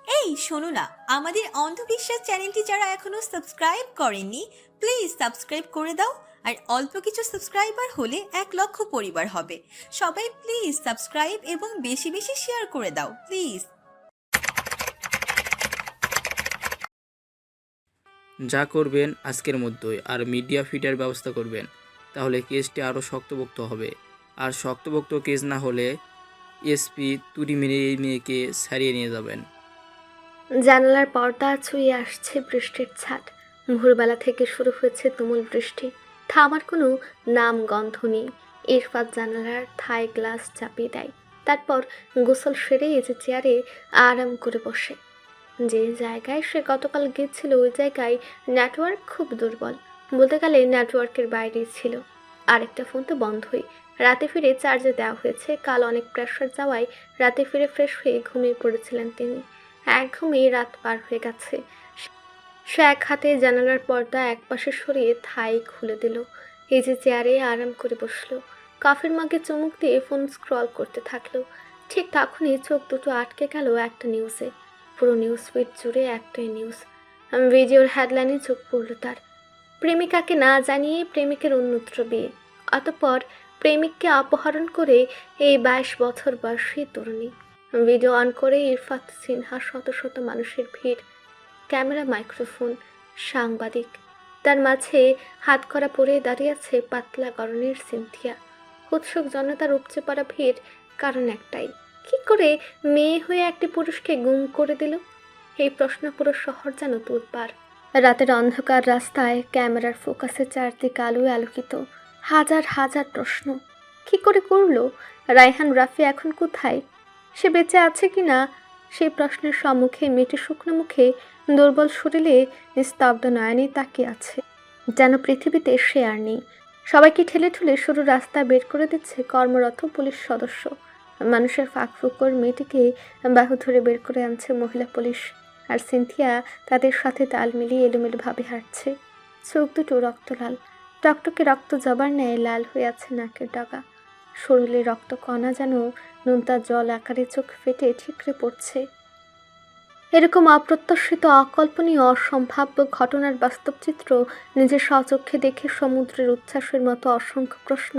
এই শোনো না, আমাদের অন্ধবিশ্বাস চ্যানেলটি যারা এখনো সাবস্ক্রাইব করেননি, প্লিজ সাবস্ক্রাইব করে দাও। আর অল্প কিছু সাবস্ক্রাইবার হলে 1 লক্ষ পরিবার হবে। সবাই প্লিজ সাবস্ক্রাইব এবং বেশি বেশি শেয়ার করে দাও প্লিজ। যা করবেন আজকের মধ্যেই, আর মিডিয়া ফিডের ব্যবস্থা করবেন, তাহলে কেসটি আরও শক্তপোক্ত হবে। আর শক্তপোক্ত কেস না হলে এসপি তুড়ি মেরে এই মেয়েকে সারিয়ে নিয়ে যাবেন। জানালার পর্দা ছুঁয়ে আসছে বৃষ্টির ছাট। ভোরবেলা থেকে শুরু হয়েছে তুমুল বৃষ্টি, থামার কোনো নাম গন্ধ নেই। ইরফাত জানালার থাই গ্লাস চাপিয়ে দেয়, তারপর গোসল সেরে এসে চেয়ারে আরাম করে বসে। যে জায়গায় সে গতকাল গিয়েছিল ওই জায়গায় নেটওয়ার্ক খুব দুর্বল, বলতে গেলে নেটওয়ার্কের বাইরেই ছিল। আরেকটা ফোন তো বন্ধই, রাতে ফিরে চার্জে দেওয়া হয়েছে। কাল অনেক প্রেশার যাওয়ায় রাতে ফিরে ফ্রেশ হয়ে ঘুমিয়ে পড়েছিলেন তিনি। এক ঘুমিয়ে রাত পার হয়ে গেছে। সে এক হাতে জানালার পর্দা একপাশে সরিয়ে থাই খুলে দিল, এই যে চেয়ারে আরাম করে বসলো, কফির মগে চুমুক দিয়ে ফোন স্ক্রল করতে থাকলো। ঠিক তখনই চোখ দুটো আটকে গেল একটা নিউজে। পুরো নিউজ ফিড জুড়ে একটাই নিউজ। ভিডিওর হেডলাইনে চোখ পড়ল তার। প্রেমিকাকে না জানিয়ে প্রেমিকের অন্যত্র বিয়ে, অতঃপর প্রেমিককে অপহরণ করে এই 22 বছর বয়সী তরুণী। ভিডিও অন করে ইরফাত সিনহা, শত শত মানুষের ভিড়, ক্যামেরা, মাইক্রোফোন, সাংবাদিক। তার মাঝে হাত করা পরে দাঁড়িয়ে আছে পাতলা গরনের সিনথিয়া। উৎসুক জনতার উপচে পড়া ভিড়, কারণ একটাই, কি করে মেয়ে হয়ে একটি পুরুষকে গুম করে দিল? এই প্রশ্ন পুরো শহর যেন তোলপাড়। রাতের অন্ধকার রাস্তায় ক্যামেরার ফোকাসে চারদিক আলোয় আলোকিত, হাজার হাজার প্রশ্ন। কি করে করলো? রায়হান রাফি এখন কোথায়? সে বেঁচে আছে কি না? সেই প্রশ্নের সম্মুখে মেয়েটি শুকনো মুখে, দুর্বল শরীরে, নিস্তব্ধ নয়নে তাকিয়ে আছে, যেন পৃথিবীতে সে আর নেই। সবাইকে ঠেলে ঠুলে সরু রাস্তা বের করে দিচ্ছে কর্মরত পুলিশ সদস্য। মানুষের ফাঁক ফুকর মেয়েটিকে বাহু ধরে বের করে আনছে মহিলা পুলিশ। আর সিনথিয়া তাদের সাথে তাল মিলিয়ে এলোমেলোভাবে হাঁটছে। চোখ দুটো রক্তলাল, টকটকে রক্ত জবার ন্যায় লাল হয়ে আছে নাকের ডগা। শরীরে রক্ত কণা যেন নোনতা জল আকারে চোখ ফেটে ঠিকরে পড়ছে। এরকম অপ্রত্যাশিত, অকল্পনীয়, অসম্ভাব্য ঘটনার বাস্তব চিত্র নিজের স্বচক্ষে দেখে সমুদ্রের উচ্ছ্বাসের মতো অসংখ্য প্রশ্ন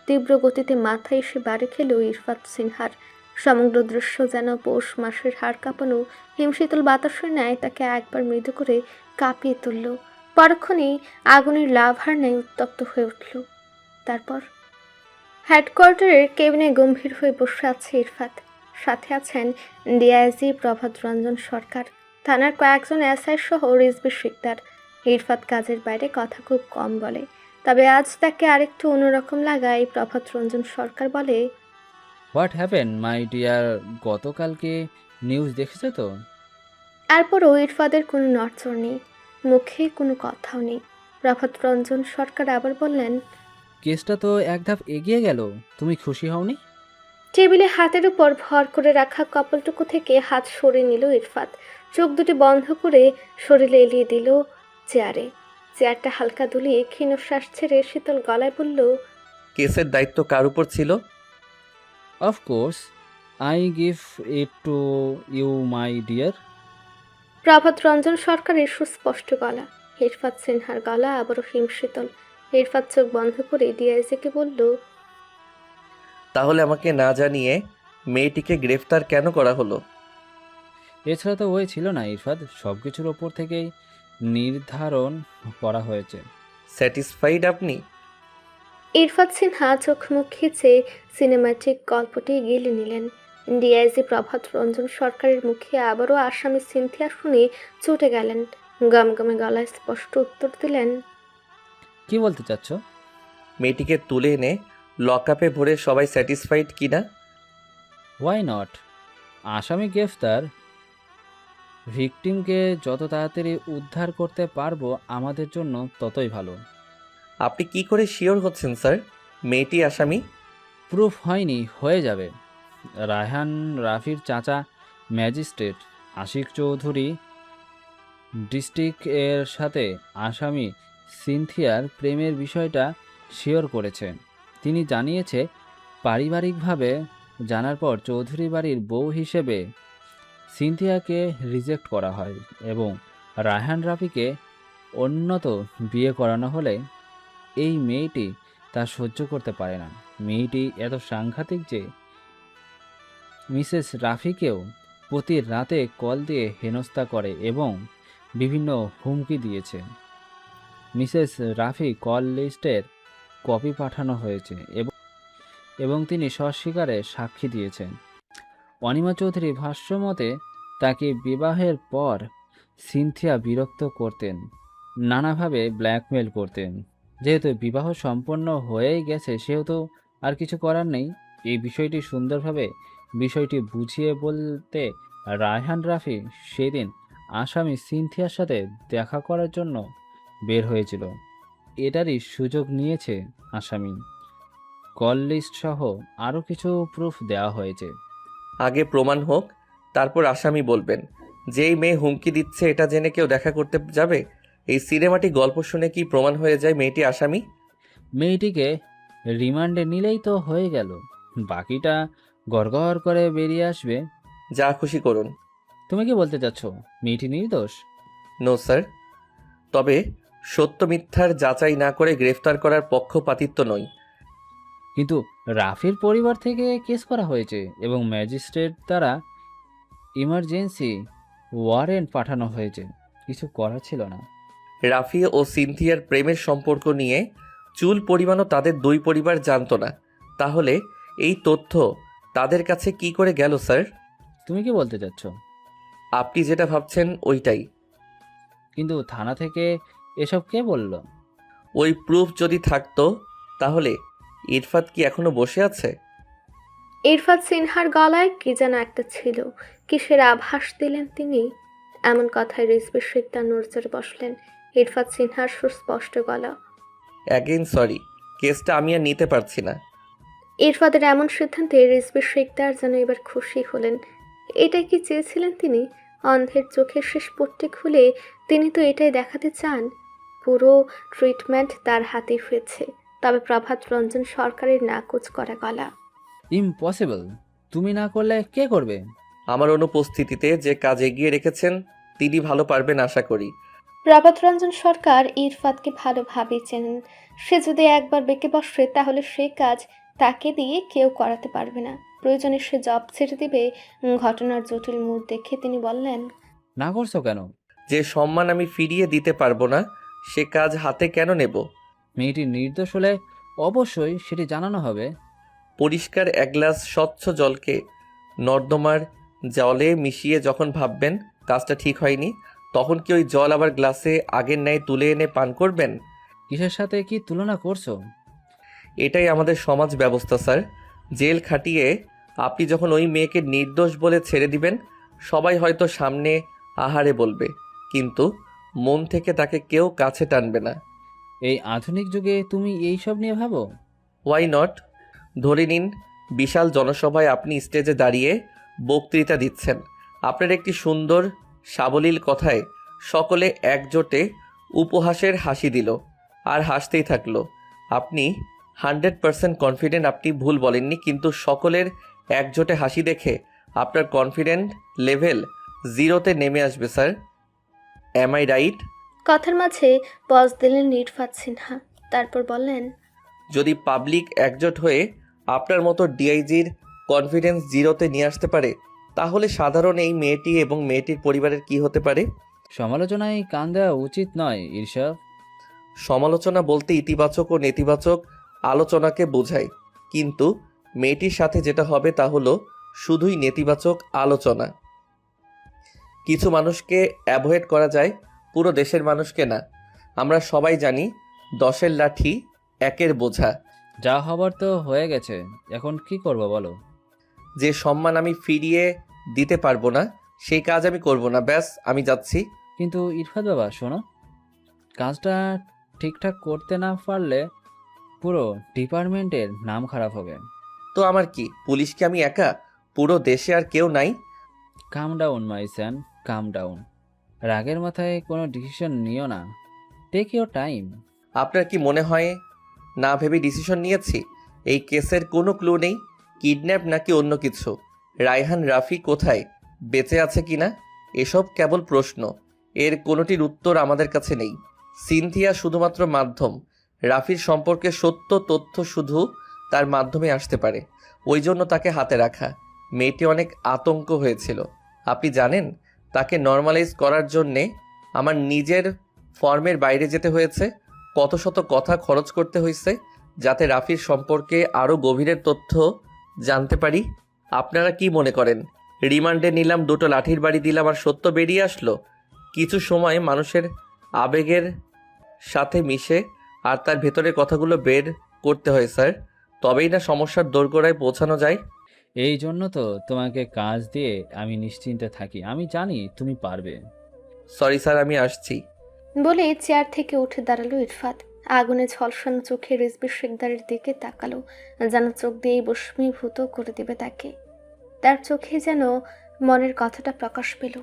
তীব্র গতিতে মাথায় এসে বাড়ি খেল ইরফাত সিনহার। সমগ্র দৃশ্য যেন পৌষ মাসের হাড় কাঁপানো হিমশীতল বাতাসের ন্যায় তাকে একবার মৃদু করে কাঁপিয়ে তুলল। পরক্ষণেই আগুনের লাভার ন্যায় উত্তপ্ত হয়ে উঠল। তারপর হেডকোয়ার্টারের কেবিনে গম্ভীর হয়ে বসে আছে ইরফাত। সাথে আছেন ডিআইজি প্রভাত রঞ্জন সরকার, থানার কয়েকজন এসআই সহ রিজভী শিকদার। ইরফাত কাজের বাইরে কথা খুব কম বলে, তবে আজ তাকে আরেকটু অন্যরকম লাগায় প্রভাত রঞ্জন সরকার বলে, হোয়াট হ্যাপেন মাই ডিয়ার, গতকালকে নিউজ দেখেছো তো? এরপরও ইরফাদের কোনো নড়চড় নেই, মুখে কোনো কথাও নেই। প্রভাত রঞ্জন সরকার আবার বললেন, কেসটা তো এক ধাপ এগিয়ে গেল, তুমি খুশি হওনি? টেবিলে হাতের উপর ভর করে রাখা কপালটুকু থেকে হাত সরিয়ে নিল ইরফাত। চোখ দুটি বন্ধ করে শরীরে এলিয়ে দিল চেয়ারে। চেয়ারটা হালকা দুলিয়ে ক্ষীণশ্বাস ছেড়ে শীতল গলায় বলল, কেসের দায়িত্ব কার উপর ছিল? Of course, I give it to you my dear. Prabhat Ranjan সরকারের সুস্পষ্ট গলা। ইরফাত সিনহার গলা আবারও হিমশীতল। ইরফাত চোখ বন্ধ করে ডিআইজিকে বলল, তাহলে আমাকে না জানিয়ে মেয়েটিকে গ্রেফতার কেন করা হলো? এছাড়া তো ওই ছিল না ইরফাদ, সব কিছুর ওপর থেকেই নির্ধারণ করা হয়েছে। স্যাটিসফাইড আপনি? ইরফাত সিনহা চোখ মুখ খিচে সিনেম্যাটিক গল্পটি গিলে নিলেন। ডিআইজি প্রভাত রঞ্জন সরকারের মুখে আবারও আসামি সিনথিয়া শুনে চটে গেলেন। গমগমে গলায় স্পষ্ট উত্তর দিলেন, কি বলতে চাচ্ছ? মেয়েটিকে তুলে এনে লকআপে ভরে সবাই স্যাটিসফাইড কিনা? Why not? আসামি গ্রেফতার, ভিকটিমকে যত তাড়াতাড়ি উদ্ধার করতে পারবো আমাদের জন্য ততই ভালো। আপনি কি করে শিওর হচ্ছেন স্যার মেয়েটি আসামি? প্রুফ হয়নি, হয়ে যাবে। রায়হান রাফির চাচা ম্যাজিস্ট্রেট আশিক চৌধুরী ডিস্ট্রিক্ট এর সাথে আসামি সিনথিয়ার প্রেমের বিষয়টা শিওর করেছে। তিনি জানিয়েছে, পারিবারিকভাবে জানার পর চৌধুরী বাড়ির বউ হিসেবে সিনথিয়াকে রিজেক্ট করা হয় এবং রায়হান রাফিকে অন্যত বিয়ে করানো হলে এই মেয়েটি তা সহ্য করতে পারে না। মেয়েটি এত সাংঘাতিক যে মিসেস রাফিকেও প্রতি রাতে কল দিয়ে হেনস্থা করে এবং বিভিন্ন হুমকি দিয়েছে। মিসেস রাফি কল লিস্টের কপি পাঠানো হয়েছে এবং তিনি সস্বীকারে সাক্ষী দিয়েছেন। অনিমা চৌধুরী ভাষ্যমতে তাকে বিবাহের পর সিনথিয়া বিরক্ত করতেন, নানাভাবে ব্ল্যাকমেল করতেন। যেহেতু বিবাহ সম্পন্ন হয়েই গেছে সেহেতু আর কিছু করার নেই। এই বিষয়টি সুন্দরভাবে বিষয়টি বুঝিয়ে বলতে রায়হান রাফি সেদিন আসামি সিনথিয়ার সাথে দেখা করার জন্য বের হয়েছিল। এটারই সুযোগ নিয়েছে আসামি। কল লিস্ট সহ আরও কিছু প্রুফ দেওয়া হয়েছে। আগে প্রমাণ হোক, তারপর আসামি বলবেন। যেই মেয়ে হুমকি দিচ্ছে এটা জেনে কেউ দেখা করতে যাবে? এই সিনেমাটি গল্প শুনে কি প্রমাণ হয়ে যায় মেয়েটি আসামি? মেয়েটিকে রিমান্ডে নিলেই তো হয়ে গেল, বাকিটা গড়গড় করে বেরিয়ে আসবে। যা খুশি করুন। তুমি কি বলতে চাচ্ছ মেয়েটি নির্দোষ? নো স্যার, তবে সত্য মিথ্যার যাচাই না করে গ্রেফতার করার পক্ষপাতিত্ব নই। কিন্তু রাফির পরিবার থেকে কেস করা হয়েছে এবং ম্যাজিস্ট্রেট দ্বারা ইমার্জেন্সি ওয়ারেন্ট পাঠানো হয়েছে। কিছু করার ছিল না। রাফি ও সিনথিয়ার প্রেমের সম্পর্ক নিয়ে চুল পরিমাণও তাদের দুই পরিবার জানতো না। তাহলে এই তথ্য তাদের কাছে কি করে গেল স্যার? তুমি কি বলতে চাচ্ছ? আপনি যেটা ভাবছেন ওইটাই। কিন্তু থানা থেকে এসব কে বলল? ওই প্রুফ যদি থাকতো তাহলে ইরফাত কি এখনো বসে আছে? ইরফাত সিনহার গলায় কি যেন একটা ছিল, কিসের আভাস দিলেন তিনি। এমন কথায় রিজভী শিকদার নড়চড়ে বসলেন। ইরফাত সিনহার সুস্পষ্ট গলা। অ্যাগেইন সরি, কেসটা আমি আর নিতে পারছি না। ইরফাতের এমন সিদ্ধান্তে রিজভী শিকদার যেন এবার খুশি হলেন। এটাই কি চেয়েছিলেন তিনি? অন্ধের চোখের শেষ পট্টি খুলে তিনি তো এটাই দেখাতে চান। পুরো ট্রিটমেন্ট তার হাতেই হয়েছে। তবে প্রভাত রঞ্জন সরকারের নাকচ করা গলা। ইম্পসিবল। তুমি না করলে কে করবে? আমার অনুপস্থিতিতে যে কাজ এগিয়ে রেখেছেন তিনি ভালো পারবেন আশা করি। প্রভাত রঞ্জন সরকার ইরফাতকে ভালোভাবে চেনেন। সে যদি একবার বেঁকে বসে তাহলে সে কাজ তাকে দিয়ে কেউ করাতে পারবে না। প্রয়োজনে সে জব ছেড়ে দিবে। ঘটনার জটিল মুড দেখে তিনি বললেন, না করছো কেন? যে সম্মান আমি ফিরিয়ে দিতে পারবো না সে কাজ হাতে কেন নেব? মেয়েটি নির্দোষ হলে অবশ্যই সেটি জানানো হবে। পরিষ্কার এক গ্লাস স্বচ্ছ জলকে নর্দমার জলে মিশিয়ে যখন ভাববেন কাজটা ঠিক হয়নি, তখন কি ওই জল আবার গ্লাসে আগের ন্যায় তুলে এনে পান করবেন? কিসের সাথে কি তুলনা করছো? এটাই আমাদের সমাজ ব্যবস্থা স্যার। জেল খাটিয়ে আপনি যখন ওই মেয়েকে নির্দোষ বলে ছেড়ে দিবেন, সবাই হয়তো সামনে আহারে বলবে, কিন্তু মন থেকে তাকে কেউ কাছে টানবে না। এই আধুনিক যুগে তুমি এইসব নিয়ে ভাবো? Why not? ধরে নিন বিশাল জনসভায় আপনি স্টেজে দাঁড়িয়ে বক্তৃতা দিচ্ছেন। আপনার একটি সুন্দর সাবলীল কথায় সকলে একজোটে উপহাসের হাসি দিল আর হাসতেই থাকলো। আপনি 100% কনফিডেন্ট আপনি ভুল বলেননি, কিন্তু সকলের একজোটে হাসি দেখে আপনার কনফিডেন্ট লেভেল 0-তে নেমে আসবে স্যার। Am I right? কথার মাঝে পজ দিলেন ইরফাত সিনহা। তারপর বললেন, যদি পাবলিক একজোট হয়ে আপনার মতো ডিআইজির কনফিডেন্স 0-তে নিয়ে আসতে পারে, তাহলে সাধারণ এই মেয়েটি এবং মেয়েটির পরিবারের কি হতে পারে? সমালোচনায় কান দেওয়া উচিত নয় ঈর্ষা। সমালোচনা বলতে ইতিবাচক ও নেতিবাচক আলোচনাকে বোঝায়, কিন্তু মেয়েটির সাথে যেটা হবে তা হলো শুধুই নেতিবাচক আলোচনা। কিছু মানুষকে অ্যাভয়েড করা যায়, পুরো দেশের মানুষকে না। আমরা সবাই জানি 10-এর লাঠি 1-এর বোঝা। যা হবার তো হয়ে গেছে, এখন কি করবো বলো? যে সম্মান আমি ফিরিয়ে দিতে পারবো না সেই কাজ আমি করব না। ব্যাস, আমি যাচ্ছি। কিন্তু ইরফাত বাবা শোনো, কাজটা ঠিকঠাক করতে না পারলে পুরো ডিপার্টমেন্টের নাম খারাপ হবে। তো আমার কি, পুলিশ কি আমি একা? পুরো দেশে আর কেউ নাই? Come down my son, come down. রাগের মাথায় কোনো ডিসিশন নিও না। Take your time. আপনার কি মনে হয় না ভেবে ডিসিশন নিয়েছি? এই কেসের কোনো ক্লু নেই। কিডন্যাপ নাকি অন্য কিছু? রায়হান রাফি কোথায়? বেঁচে আছে কিনা এসব কেবল প্রশ্ন, এর কোনোটির উত্তর আমাদের কাছে নেই। সিনথিয়া শুধুমাত্র মাধ্যম। রাফির সম্পর্কে সত্য তথ্য শুধু তার মাধ্যমে আসতে পারে, ওই জন্য তাকে হাতে রাখা। মেয়েটি অনেক আতঙ্ক হয়েছিল। আপনি জানেন, তাকে নর্মালাইজ করার জন্যে আমার নিজের ফর্মের বাইরে যেতে হয়েছে, কত শত কথা খরচ করতে হয়েছে, যাতে রাফির সম্পর্কে আরও গভীরের তথ্য জানতে পারি। আপনারা কি মনে করেন রিমান্ডে নিলাম, দুটো লাঠির বাড়ি দিলাম আর সত্য বেরিয়ে আসলো? কিছু সময় মানুষের আবেগের সাথে মিশে আর তার ভেতরের কথাগুলো বের করতে হয় স্যার, তবেই না সমস্যার দোরগোড়ায় পৌঁছানো যায়। এই জন্য তো তোমাকে কাজ দিয়ে আমি নিশ্চিন্তে থাকি। আমি জানি তুমি পারবে। সরি স্যার, আমি আসছি। বলে চেয়ার থেকে উঠে দাঁড়ালো ইরফাত। আগুনে ঝলসানো চোখে রিজভী শিকদারের দিকে তাকালো, যেন চোখ দিয়েই বস্মীভূত করে দেবে তাকে। তার চোখে যেন মনের কথাটা প্রকাশ পেল।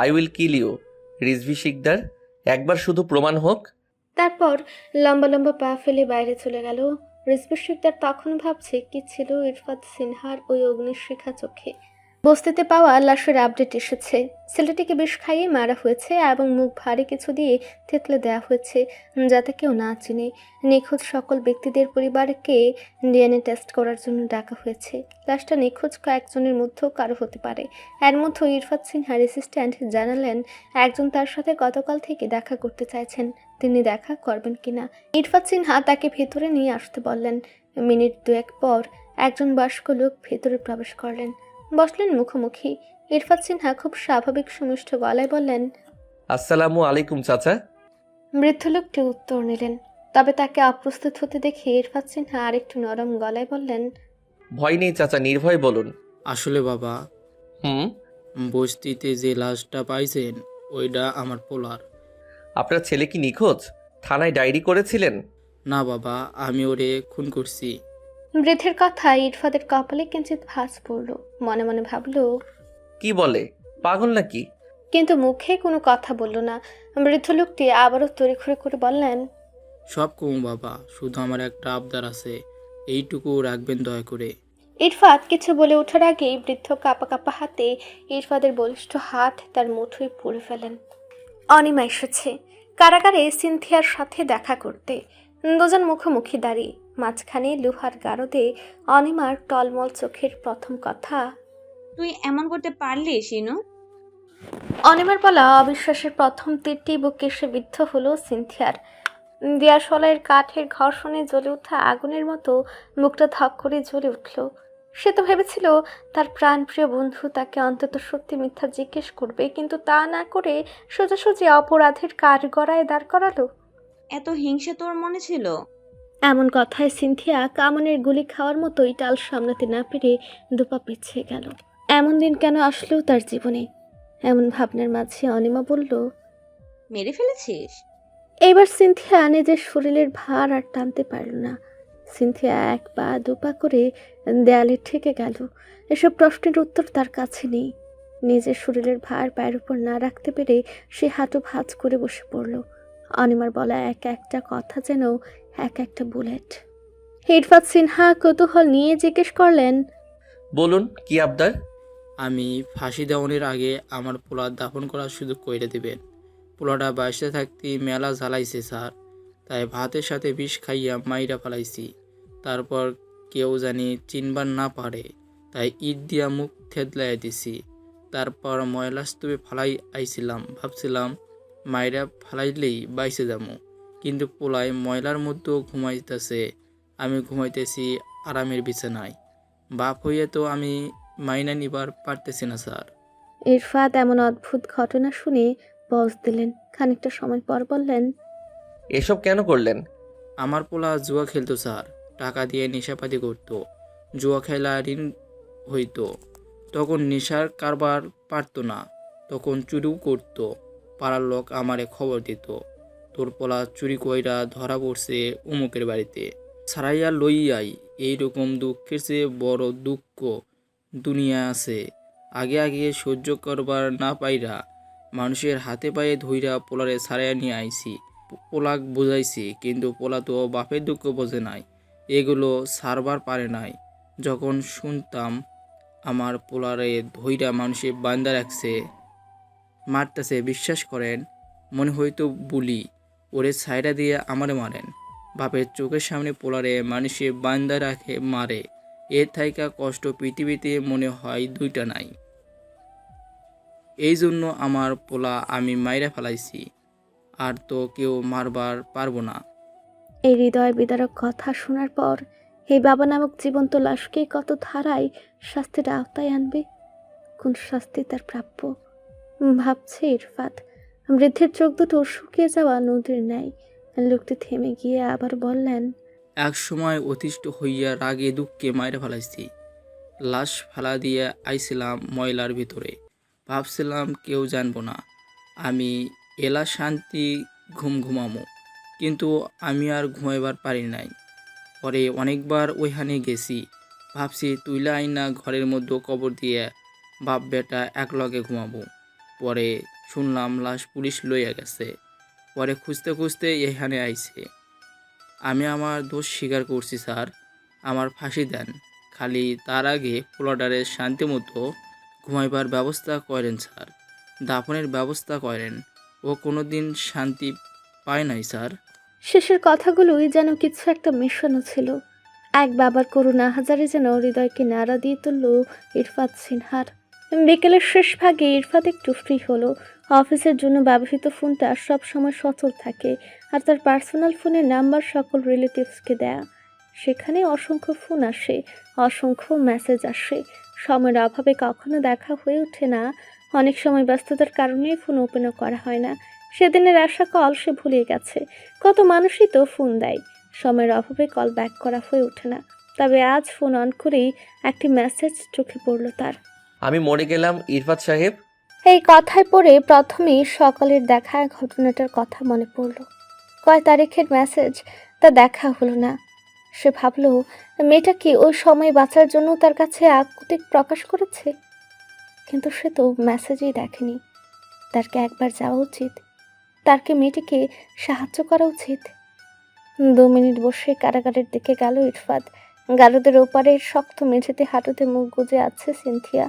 I will kill you Rizvi Sikdar, একবার শুধু প্রমাণ হোক। তারপর লম্বা লম্বা পা ফেলে বাইরে চলে গেল। রিজভী শিকদার তখন ভাবছে কি ছিল ইরফাত সিনহার ওই অগ্নিশিখা চোখে। বস্তিতে পাওয়া লাশের আপডেট এসেছে। ছেলেটিকে বিষ খাইয়ে মারা হয়েছে এবং মুখ ভারী কিছু দিয়ে থেতলে দেওয়া হয়েছে, যাতে কেউ না চিনে। নিখোঁজ সকল ব্যক্তিদের পরিবারকে ডিএনএ টেস্ট করার জন্য ডাকা হয়েছে। লাশটা নিখোঁজ কয়েকজনের মধ্যেও কারো হতে পারে। এর মধ্যে ইরফাত সিনহার অ্যাসিস্ট্যান্ট জানালেন একজন তার সাথে গতকাল থেকে দেখা করতে চাইছেন, তিনি দেখা করবেন কিনা। ইরফাত সিনহা তাকে ভেতরে নিয়ে আসতে বললেন। মিনিট দুয়েক পর একজন বয়স্ক লোক ভেতরে প্রবেশ করলেন, বসলেন মুখোমুখি। ইরফাত সিনহা খুব স্বাভাবিক সুমিষ্ট গলায় বললেন, আসসালামু আলাইকুম চাচা। বৃদ্ধ লোকটি উত্তর নিলেন। তবে তাকে অপ্রস্তুত হতে দেখে ইরফাত সিনহা আরেকটু নরম গলায় বললেন, ভয় নেই চাচা, নির্ভয় বলুন। আসলে বাবা, হুম, বস্তিতে যে লাশটা পাইছেন ওইটা আমার পোলার। আপনার ছেলে কি নিখোঁজ? থানায় ডায়েরি করেছিলেন? না বাবা, আমি ওরে খুন করছি। বৃদ্ধের কথায় ইরফাতের কপালে কিঞ্চিত ভাঁজ পড়ল। মনে মনে ভাবল, কি বলে, পাগল নাকি? কিন্তু মুখে কোনো কথা বলল না। বৃদ্ধ লোকটি আবারও তড়িঘড়ি করে বললেন, সব কম বাবা, শুধু আমার একটা আবদার আছে, এইটুকু রাখবেন দয়া করে। ইরফাত কিছু বলে ওঠার আগেই বৃদ্ধ কাঁপা কাঁপা হাতে ইরফাতের বলিষ্ঠ হাত তার মুঠোয় পুরে ফেলেন। অনিমা এসেছে কারাগারে সিনথিয়ার সাথে দেখা করতে। দুজন মুখোমুখি দাঁড়িয়ে, মাঝখানে লোহার গারদে অনিমার টলমল চোখের প্রথম কথা, তুই এমন করতে পারলি শিনু? অনিমার বলা অবিশ্বাসের প্রথম তীরটি বুকে এসে বিদ্ধ হলো সিনথিয়ার। দিয়াশলাইয়ের কাঠের ঘর্ষণে জ্বলে ওঠা আগুনের মতো মুখটা ধক করে জ্বলে উঠল। সে তো ভেবেছিল তার প্রাণপ্রিয় বন্ধু তাকে অন্তত সত্যি মিথ্যা জিজ্ঞেস করবে, কিন্তু তা না করে সোজাসুজি অপরাধের কাঠগড়ায় দাঁড় করালো। এত হিংসা তোর মনে ছিল? এমন কথায় সিনথিয়া কামানের গুলি খাওয়ার মতোই টাল সামলাতে না পেরে দুপা পিছিয়ে গেল। এমন দিন কেন আসলো তার জীবনে? এমন ভাবনার মাঝে অনিমা বলল, মেরে ফেলেছিস? এইবার সিনথিয়া নিজের শরীরের ভার আর টানতে পারল না। সিনথিয়া এক পা দুপা করে দেয়ালে ঠেকে গেল। এসব প্রশ্নের উত্তর তার কাছে নেই। নিজের শরীরের ভার পায়ের উপর না রাখতে পেরে সে হাঁটু ভাঁজ করে বসে পড়ল। অনিমার বলা এক একটা কথা যেন এক একটা বুলেট। ইরফাত সিনহা কৌতূহল নিয়ে জিজ্ঞেস করলেন, বলুন কি আবদার? আমি ফাঁসি দেওয়ানোর আগে আমার পোলা দাফন করার সুযোগ করে দেবেন। পোলাটা বাসে থাকতে মেলা জ্বালাইছে স্যার, তাই ভাতের সাথে বিষ খাইয়া মাইরা ফেলাইছি। তারপর কেউ জানি চিনবার না পারে, তাই ইট দিয়া মুখ থেদলাইয়া দিছি। তারপর ময়লা স্তূপে ফালাই আইছিলাম, ভাবছিলাম মাইরা ফালাইলেই বাইসে যাবো, কিন্তু পোলায় ময়লার মধ্যেও ঘুমাইতেছে, আমি ঘুমাইতেছি আরামের বিছানায়। বাপ হইয়া তো আমি মাইনা নিবার পারতেছি না স্যার। ইরফাত এমন অদ্ভুত ঘটনা শুনে পজ দিলেন। খানিকটা সময় পর বললেন, এসব কেন করলেন? আমার পোলা জুয়া খেলতো স্যার, টাকা দিয়ে নেশাপাতি করতো। জুয়া খেলা ঋণ হইতো, তখন নেশার কারবার পারতো না, তখন চুরিও করতো। পাড়ার লোক আমারে খবর দিত, তোর পোলা চুরি কইরা ধরা পড়ছে উমুকের বাড়িতে, ছাড়াইয়া লইয়াই। এইরকম দুঃখের চেয়ে বড় দুঃখ দুনিয়া আছে। আগে আগে সহ্য করবার না পাইরা মানুষের হাতে পায়ে ধইরা পোলারে ছাড়াইয়া নিয়ে আইছি। পোলাক বুঝাইছি, কিন্তু পোলা তো বাপের দুঃখ বোঝে নাই, এগুলো সারবার পারে নাই। যখন শুনতাম আমার পোলারে ধইরা মানুষে বান্দা রাখছে, মারতেছে, বিশ্বাস করেন। মনে হয়তো বুলি ওরে ছাইরা দিয়ে আমারে মারেন। বাপের চোখের সামনে পোলারে মানুষে বান্দা রাখে, মারে। এর থাইকা কষ্ট পৃথিবীতে মনে হয় দুইটা নাই। এই জন্য আমার পোলা আমি মাইরা ফেলাইছি, আর তো কেউ মারবার পারবো না। এই হৃদয় বিদারক কথা শোনার পর এই বাবা নামক জীবন্ত লাশকে কত ধারায় শাস্তির আওতায় আনবে? কোন শাস্তি তার প্রাপ্য ভাবছে ইরফাত। বৃদ্ধের চোখ দুটো শুকিয়ে যাওয়া নদীর ন্যায়। লোকটি থেমে গিয়ে আবার বললেন, এক সময় অতিষ্ঠ হইয়া রাগে দুঃখে মাইরা ফেলাইছি। লাশ ফেলা দিয়ে আইছিলাম ময়লার ভিতরে, ভাবছিলাম কেউ জানবো না, আমি এলা শান্তি ঘুমামো। কিন্তু আমি আর ঘুমাইবার পারি নাই। পরে অনেকবার ওইখানে গেছি, ভাবছি তুইলা আইনা ঘরের মধ্যে কবর দিয়ে বাপ বেটা একলগে ঘুমাবো। পরে শুনলাম লাশ পুলিশ লইয়া গেছে। পরে খুঁজতে খুঁজতে এখানে আইছে। আমি আমার দোষ স্বীকার করছি স্যার, আমার ফাঁসি দেন। খালি তার আগে পোলাডারের শান্তি মতো ঘুমাইবার ব্যবস্থা করেন স্যার, দাফনের ব্যবস্থা করেন। ও কোনো দিন শান্তি পায় নাই স্যার। শেষের কথাগুলোই যেন কিছু একটা মেশানো ছিল। এক বাবার করুণা হাজারে যেন হৃদয়কে নাড়া দিয়ে তুলল ইরফাত সিনহার। বিকেলের শেষ ভাগে ইরফাত একটু ফ্রি হলো। অফিসের জন্য ব্যবহৃত ফোনটা সব সময় সচল থাকে, আর তার পার্সোনাল ফোনের নাম্বার সকল রিলেটিভসকে দেয়া। সেখানে অসংখ্য ফোন আসে, অসংখ্য মেসেজ আসে। সময়ের অভাবে কখনো দেখা হয়ে ওঠে না, অনেক সময় ব্যস্ততার কারণেই ফোন ওপেনও করা হয় না। সেদিনের আশা কল সে ভুলিয়ে গেছে। কত মানুষই তো ফোন দেয়, সময়ের অভাবে কল ব্যাক করা হয়ে ওঠে না। তবে আজ ফোন অন করেই একটি মেসেজ চোখে পড়ল তার। আমি মরে গেলাম ইরফাত সাহেব। এই কথায় পড়ে প্রথমেই সকালের দেখা ঘটনাটার কথা মনে পড়ল। কয় তারিখের মেসেজ তা দেখা হলো না। সে ভাবল, মেয়েটা কি ওই সময় বাঁচার জন্য তার কাছে আকুতি প্রকাশ করেছে? কিন্তু সে তো মেসেজই দেখেনি। তার কি একবার যাওয়া উচিত? তার কি মেয়েটিকে সাহায্য করা উচিত? 2 মিনিট বসে কারাগারের দিকে গেল ইরফাত। গারদের ওপারের শক্ত মেঝেতে হাঁটুতে মুখ গুজে আছে সিনথিয়া।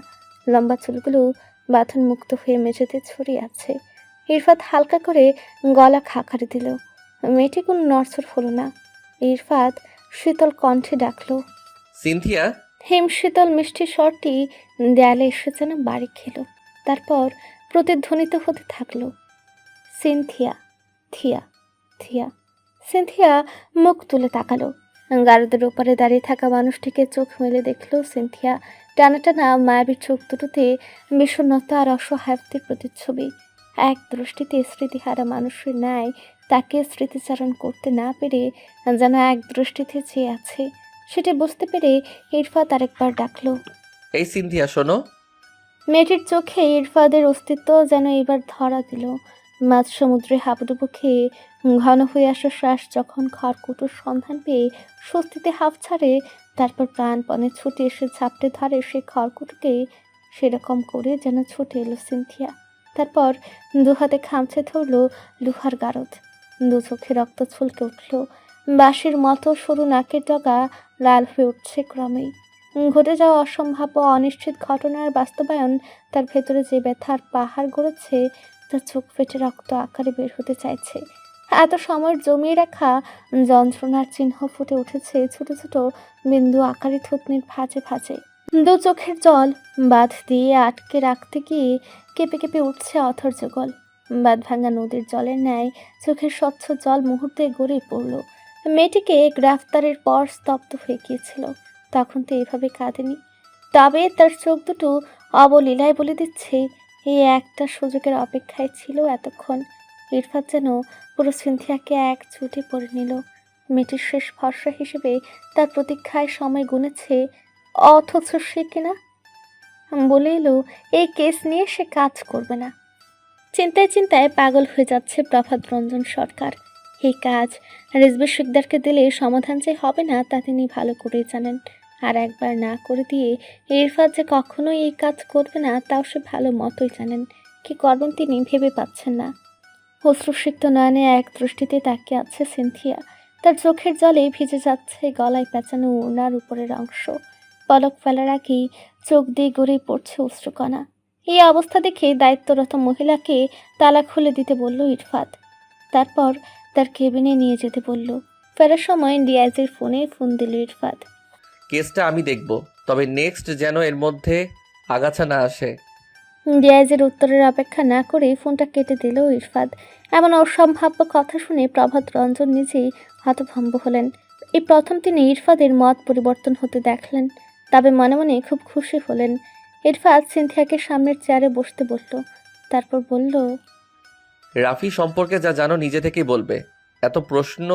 লম্বা চুলগুলো বাঁধন মুক্ত হয়ে মেঝেতে ছড়িয়ে আছে। ইরফাত হালকা করে গলা খাকারি দিল। মেয়েটি কোনো নড়চড় হলো না। ইরফাত শীতল কণ্ঠে ডাকলো, সিনথিয়া। হিম শীতল মিষ্টি স্বরটি দেয়ালে এসে যেন বাড়ি খেল। তারপর প্রতিধ্বনিত হতে থাকলো, সিনথিয়া, থিয়া, থিয়া। সিনথিয়া মুখ তুলে তাকালো। গারদের ওপারে দাঁড়িয়ে থাকা মানুষটিকে চোখ মেলে দেখলো সিনথিয়া। টানা টানা মায়াবী চোখ দুটোতে বিষণ্ণতা আর অসহায়ত্বের প্রতিচ্ছবি। এক দৃষ্টিতে স্মৃতিহারা মানুষের ন্যায় তাকে স্মৃতিচারণ করতে না পেরে যেন এক দৃষ্টিতে চেয়ে আছে। সেটা বুঝতে পেরে ইরফাত আরেকবার ডাকলো, এই সিনথিয়া শোনো। মেয়েটির চোখে ইরফাদের অস্তিত্ব যেন এবার ধরা দিল। মাঝ সমুদ্রে হাবুডুবু খেয়ে ঘন হয়ে আসা শ্বাস যখন খড়কুটোর সন্ধান পেয়ে স্বস্তিতে হাঁফ ছাড়ে, তারপর প্রাণপণে ছুটে এসে ঝাপটে ধরে সে খড়কুটোকে। সেরকম করে যেন ছুটে এলো সিনথিয়া। তারপর দুহাতে খামচে ধরল লোহার গারদ। দু চোখে রক্ত ছলকে উঠল। বাঁশির মতো সরু নাকের ডগা লাল হয়ে উঠছে ক্রমেই। ঘটে যাওয়া অসম্ভাব্য অনিশ্চিত ঘটনার বাস্তবায়ন তার ভেতরে যে ব্যথার পাহাড় গড়েছে, তার চোখ ফেটে রক্ত আকারে বের হতে চাইছে। এত সময় জমিয়ে রাখা যন্ত্রণার চিহ্ন ফুটে উঠেছে ছোট ছোট বিন্দু আকারে থুতনির ভাঁজে ভাঁজে। দু চোখের জল বাঁধ দিয়ে আটকে রাখতে গিয়ে কেঁপে কেঁপে উঠছে অথর্য গল। বাঁধ ভাঙা নদীর জলের ন্যায় চোখের স্বচ্ছ জল মুহূর্তে গড়িয়ে পড়ল। মেয়েটিকে গ্রেফতারের পর স্তব্ধ হয়ে গিয়েছিল, তখন তো এভাবে কাঁদেনি। তবে তার চোখ দুটো অবলীলায় বলে দিচ্ছে এই একটা সুযোগের অপেক্ষায় ছিল এতক্ষণ। ইরফাত যেন পুরো সিনথিয়াকে এক ছুটে পড়ে নিল। মেয়েটির শেষ ভরসা হিসেবে তার প্রতীক্ষায় সময় গুনেছে, অথচ সে কিনা বলে এলো এই কেস নিয়ে সে কাজ করবে না। চিন্তায় চিন্তায় পাগল হয়ে যাচ্ছে প্রভাত রঞ্জন সরকার। এই কাজ রিজভী শিকদারকে দিলে সমাধান যে হবে না তা তিনি ভালো করেই জানেন। আর একবার না করে দিয়ে ইরফাত যে কখনোই এই কাজ করবে না তাও সে ভালো মতোই জানেন। কি করবেন তিনি ভেবে পাচ্ছেন না। অশ্রুসিক্ত নয়নে এক দৃষ্টিতে তাকিয়ে আছে সিনথিয়া। তার চোখের জলে ভিজে যাচ্ছে গলায় পেঁচানো ওড়নার উপরের অংশ। পলক ফেলার আগেই চোখ দিয়ে গড়িয়ে পড়ছে অশ্রুকণা। এই অবস্থা দেখে দায়িত্বরত মহিলাকে তালা খুলে দিতে বলল ইরফাত। তারপর তার কেবিনে নিয়ে যেতে বলল। ফেরার সময় ডিআইজির ফোন দিল ইরফাত। কেসটা আমি দেখব, তবে নেক্সট যেন এর মধ্যে আগাছা না আসে। ডিআইজির উত্তরের অপেক্ষা না করে ফোনটা কেটে দিল ইরফাত। এমন অসম্ভাব্য কথা শুনে প্রভাত রঞ্জন নিজেই হতভম্ব হলেন। এই প্রথম তিনি ইরফাতের মত পরিবর্তন হতে দেখলেন, তবে মনে মনে খুব খুশি হলেন। ইরফাত সিনথিয়াকে সামনের চেয়ারে বসতে বলল, তারপর বলল, রাফি সম্পর্কে যা জানো নিজে থেকেই বলবে, এত প্রশ্ন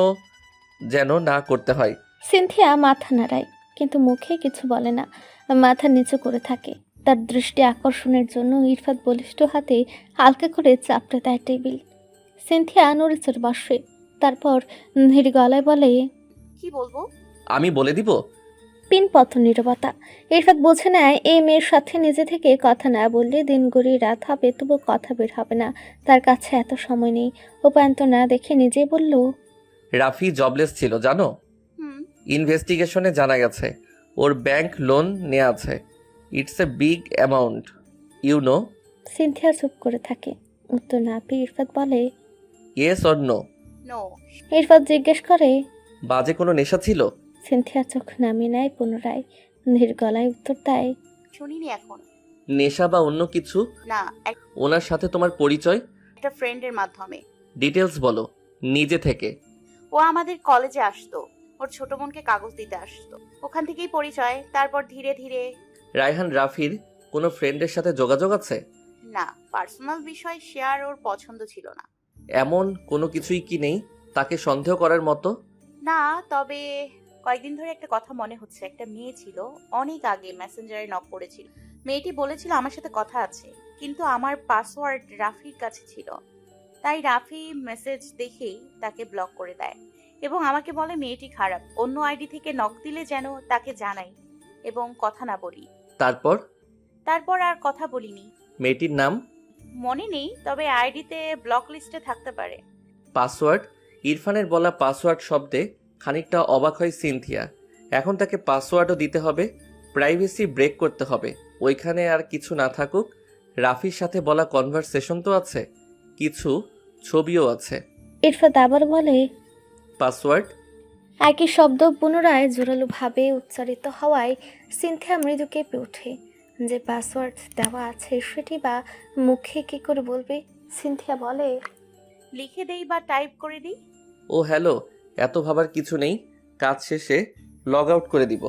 যেন না করতে হয়। সিনথিয়া মাথা নাড়ায়, কিন্তু মুখে কিছু বলে না, মাথা নিচু করে থাকে। তার দৃষ্টি আকর্ষণের জন্য ইরফাত বলিষ্ঠ হাতে হালকা করে চাপড়ে দেয় টেবিল। সিনথিয়া নড়েচড়ে বসে, তারপর ধীর গলায় বলে, কি বলবো? আমি বলে দিব। পিনপথ নীরবতা। ইরফাত বোঝে নেয় এই মেয়ের সাথে নিজে থেকে কথা না বললে দিন গড়িয়ে রাত হবে, তবু কথা বের হবে না। তার কাছে এত সময় নেই। উপায়ন্ত না দেখে নিজেই বলল, রাফি জবলেস ছিল জানো। হুম। ইনভেস্টিগেশনে জানা গেছে ওর ব্যাংক লোন নেওয়া আছে। It's a big amount, you know. Sinthia চুপ করে থাকে। উত্তর না পেয়ে ইরফাত বলে, yes or no. No. Irfat জিজ্ঞেস করে, বাজে কোনো নেশা ছিল? সিনথিয়া চোখ নামিয়ে নেয় পুনরায়, ধীর গলায় উত্তর দেয়, শুনিনি এখন। নেশা বা অন্য কিছু? না, ওনার সাথে তোমার পরিচয়? একটা ফ্রেন্ডের মাধ্যমে। ডিটেলস বলো নিজে থেকে। ও আমাদের কলেজে আসতো, ওর ছোট বোনকে কাগজ দিতে আসতো, ওখান থেকেই পরিচয়। তারপর ধীরে ধীরে। রায়হান রাফির কোনো ফ্রেন্ডের সাথে যোগাযোগ আছে? না, পার্সোনাল বিষয় শেয়ার ওর পছন্দ ছিল না। এমন কোনো কিছুই কি নেই তাকে সন্দেহ করার মতো? না, তবে কয়েকদিন ধরে একটা কথা মনে হচ্ছে। একটা মেয়ে ছিল, অনেক আগে মেসেঞ্জারে নক করেছিল। মেয়েটি বলেছিল আমার সাথে কথা আছে, কিন্তু আমার পাসওয়ার্ড রাফির কাছে ছিল। তাই রাফি মেসেজ দেখেই তাকে ব্লক করে দেয় এবং আমাকে বলে মেয়েটি খারাপ, অন্য আইডি থেকে নক দিলে যেন তাকে জানাই এবং কথা না বলি। তারপর আর কথা বলিনি। মেয়েটির নাম? মনে নেই, তবে আইডিতে ব্লক লিস্টে থাকতে পারে। পাসওয়ার্ড? ইরফানের বলা পাসওয়ার্ড শব্দে খানিকটা অবাক হয় সিনথিয়া। এখন তাকে পাসওয়ার্ডও দিতে হবে, প্রাইভেসি ব্রেক করতে হবে। ওইখানে আর কিছু না থাকুক, রাফির সাথে বলা কনভারসেশন তো আছে, কিছু ছবিও আছে। ইরফাত আবার বলে, পাসওয়ার্ড? একই শব্দ পুনরায় জোরালো ভাবে উচ্চারিত হওয়ায় সিনথিয়া মৃদু কেঁপে ওঠে। যে পাসওয়ার্ড দেওয়া আছে সেটি বা মুখে কি করে বলবে? সিনথিয়া বলে, লিখে দেই বা টাইপ করে দিই? ও হ্যালো, এত ভাবার কিছু নেই, কাজ শেষে লগ আউট করে দিব।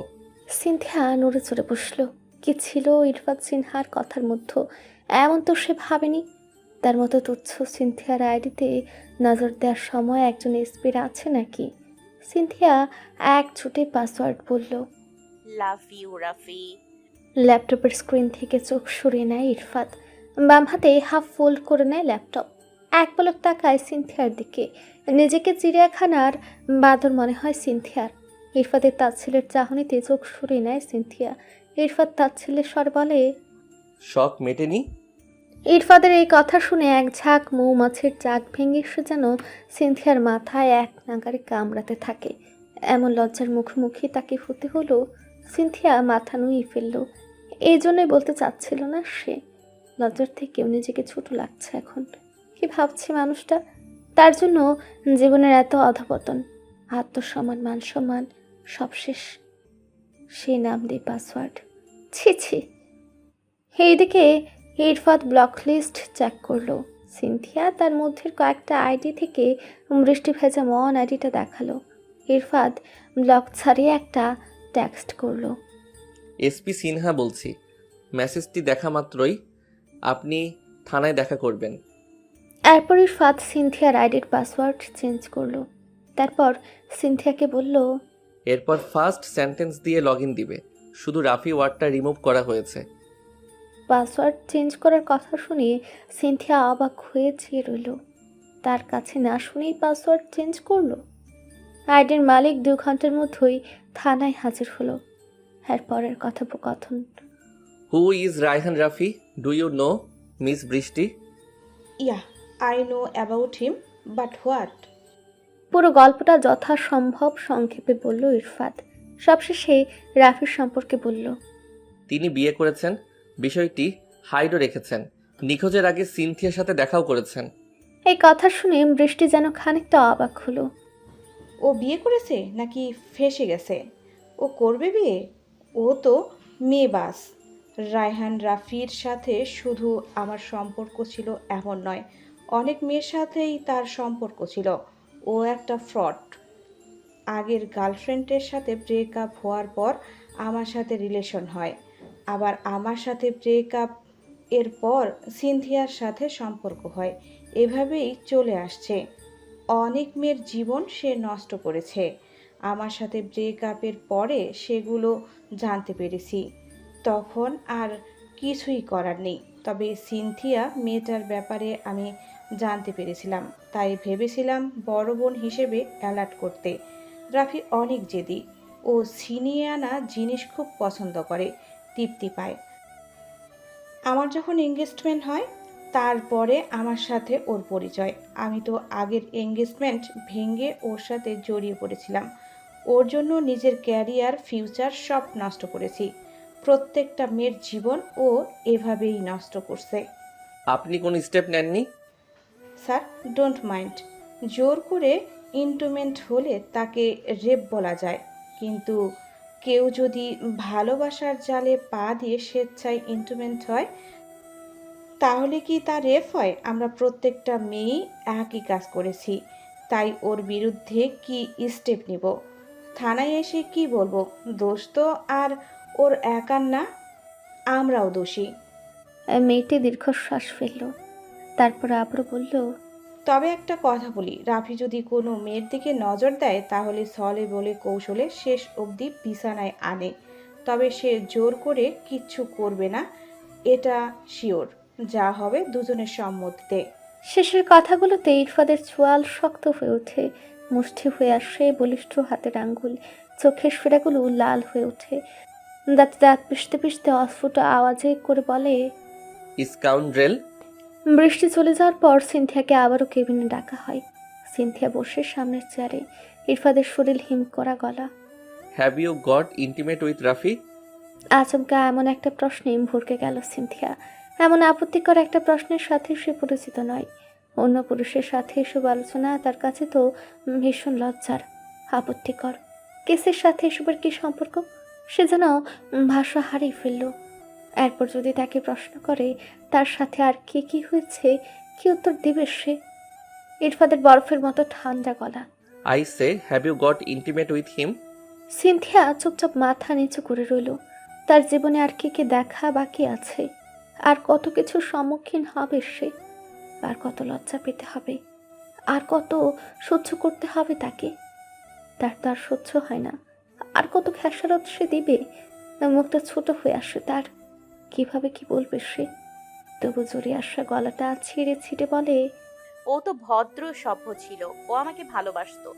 সিনথিয়া নড়ে চড়ে বসল। কি ছিল ইরফাত সিনহার কথার মধ্যে? এমন তো সে ভাবেনি। তার মতো তুচ্ছ সিনথিয়ার আইডিতে নজর দেওয়ার সময় একজন এসপির আছে নাকি? সিনথিয়া এক ছুটে পাসওয়ার্ড বলল। Love you Rafi. ল্যাপটপের স্ক্রিন থেকে চোখ সরিয়ে নেয় ইরফাত। বাম হাতে হাফ ফোল্ড করে নেয় ল্যাপটপ। এক পলক তাকায় সিনথিয়ার দিকে। নিজেকে চিড়িয়াখানার বাদর মনে হয় সিনথিয়ার। ইরফাতের তাচ্ছিলের চাহনিতে চোখ সরিয়ে নেয় সিনথিয়া। ইরফাত তাচ্ছিলের স্বর বলে, শখ মেটেনি? ইরফাতের এই কথা শুনে এক ঝাঁক মৌমাছির চাক ভেঙে এসে যেন সিনথিয়ার মাথায় এক নাগারে কামড়াতে থাকে। এমন লজ্জার মুখোমুখি তাকে হতে হলো। সিনথিয়া মাথা নুয়ে ফেলল। এই জন্যই বলতে চাচ্ছিল না সে। লজ্জার থেকেও নিজেকে ছোট লাগছে এখন। কি ভাবছে মানুষটা? তার জন্য জীবনের এত অধপতন, আত্মসম্মান, মান সম্মান সব শেষ। সেই নাম দিয়ে পাসওয়ার্ড। ছি ছি। এইদিকে ইরফাত ব্লক লিস্ট চেক করলো। সিনথিয়া তার মধ্যে কয়েকটা আইডি থেকে বৃষ্টি ভেজা মন আইডিটা দেখালো। ইরফাত ব্লক ছাড়িয়ে একটা টেক্সট করলো। এসপি সিনহা বলছি, মেসেজটি দেখা মাত্রই আপনি থানায় দেখা করবেন। এরপর ইরফাত সিনথিয়ার আইডির পাসওয়ার্ড চেঞ্জ করলো। তারপর সিনথিয়াকে বলল, এরপর ফার্স্ট সেন্টেন্স দিয়ে লগ ইন দিবে, শুধু রাফি ওয়ার্ডটা রিমুভ করা হয়েছে। পাসওয়ার্ড চেঞ্জ করার কথা শুনে সিনথিয়া অবাক হয়ে চেয়ে রইল। তার কাছে না শুনেই পাসওয়ার্ড চেঞ্জ করলো। আইডির মালিক 2 ঘন্টার মধ্যেই থানায় হাজির হলো। এরপরের কথোপকথন। Who is Raihan Rafi? Do you know miss Brishti? Yeah, I know about him, but what? পুরো গল্পটা যথাসম্ভব সংক্ষেপে বলল ইরফাত। সবশেষে রাফির সম্পর্কে বলল। তিনি বিয়ে করেছেন, বিষয়টি হাইডও রেখেছেন। নিখোঁজের আগে সিনথিয়ার সাথে দেখাও করেছেন। এই কথা শুনে বৃষ্টি যেন খানিকটা অবাক হলো। ও বিয়ে করেছে নাকি ফেঁসে গেছে? ও করবে বিয়ে? ও তো মেয়েবাস। রায়হান রাফির সাথে শুধু আমার সম্পর্ক ছিল এমন নয়, অনেক মেয়ের সাথেই তার সম্পর্ক ছিল। ও একটা ফ্রড। আগের গার্লফ্রেন্ডের সাথে ব্রেকআপ হওয়ার পর আমার সাথে রিলেশন হয়, আবার আমার সাথে ব্রেকআপ এর পর সিনথিয়ার সাথে সম্পর্ক হয়। এভাবেই চলে আসছে। অনেক মেয়ের জীবন সে নষ্ট করেছে। আমার সাথে ব্রেকআপের পরে সেগুলো জানতে পেরেছি। তখন আর কিছুই করার নেই। তবে সিনথিয়া মেয়েটার ব্যাপারে আমি জানতে পেরেছিলাম, তাই ভেবেছিলাম বড় বোন হিসেবে অ্যালার্ট করতে। রাফি অনেক জেদি। ও ছিনিয়ে আনা জিনিস খুব পছন্দ করে, তৃপ্তি পায়। আমার যখন এঙ্গেজমেন্ট হয় তারপরে আমার সাথে ওর পরিচয়। আমি তো আগের এঙ্গেজমেন্ট ভেঙে ওর সাথে জড়িয়ে পড়েছিলাম। ওর জন্য নিজের ক্যারিয়ার, ফিউচার সব নষ্ট করেছি। প্রত্যেকটা মেয়ের জীবন ও এভাবেই নষ্ট করছে। আপনি কোনো স্টেপ নেননি? Sir, don't mind. জোর করে ইন্টুমেন্ট হলে তাকে রেপ বলা যায়, কিন্তু কেউ যদি ভালোবাসার জালে পা দিয়ে স্বেচ্ছায় ইন্টুমেন্ট হয় তাহলে কি তা রেপ হয়? আমরা প্রত্যেকটা মেয়েই একই কাজ করেছি, তাই ওর বিরুদ্ধে কি স্টেপ নিব? থানায় এসে কি বলবো? দোষ তো আর ওর একার না, আমরাও দোষী। মেয়েটি দীর্ঘশ্বাস ফেলল, তারপর আবারও বলল। তবে একটা কথা বলি, রাফি যদি কোনো মেয়ের দিকে নজর দেয় তাহলে ছলে বলে কৌশলে শেষ অবধি বিছানায় আনে। তবে সে জোর করে কিচ্ছু করবে না, এটা শিওর। যা হবে দুজনের সম্মতিতে। শেষের কথাগুলোতে ইরফাদের চোয়াল শক্ত হয়ে ওঠে, মুষ্টি হয়ে আসে বলিষ্ঠ হাতের আঙ্গুল, চোখের ফেরাগুলো লাল হয়ে ওঠে। দাঁতে দাঁত পিষতে পিষতে অস্ফুট আওয়াজে করে বলে। স্কাউন্ড্রেল। বৃষ্টি চলে যাওয়ার পর সিনথিয়াকে আবারও কেবিনে ডাকা হয়। সিনথিয়া বসে সামনের চেয়ারে, ইরফাদের শরীর হিম করা গলা। Have you got intimate with Rafi? আচমকা এমন একটা প্রশ্নে ভরকে গেল সিনথিয়া। এমন আপত্তিকর একটা প্রশ্নের সাথে সে পরিচিত নয়। অন্য পুরুষের সাথে এসব আলোচনা তার কাছে তো ভীষণ লজ্জার, আপত্তিকর। কেসের সাথে এসবের কি সম্পর্ক? সে যেন ভাষা হারিয়ে ফেলল। এরপর যদি তাকে প্রশ্ন করে তার সাথে আর কি কি হয়েছে, কি উত্তর দেবে সে? ইরফাদের বরফের মতো ঠান্ডা গলা। I say, have you got intimate with him? Sinthia চুপচাপ মাথা নিচু করে রইল। তার জীবনে আর কি কি দেখা বাকি আছে, আর কত কিছুর সম্মুখীন হবে সে, আর কত লজ্জা পেতে হবে, আর কত সহ্য করতে হবে তাকে। তার তো আর সহ্য হয় না। আর কত খেসারত সে দিবে? মুখটা ছোট হয়ে আসে তার। কিভাবে কি বলবে সে? তবু জোরে আসা গলাটা ছিঁড়ে ছিঁড়ে বলে। ও তো ভদ্র সভ্য ছিল, ও আমাকে ভালোবাসতো।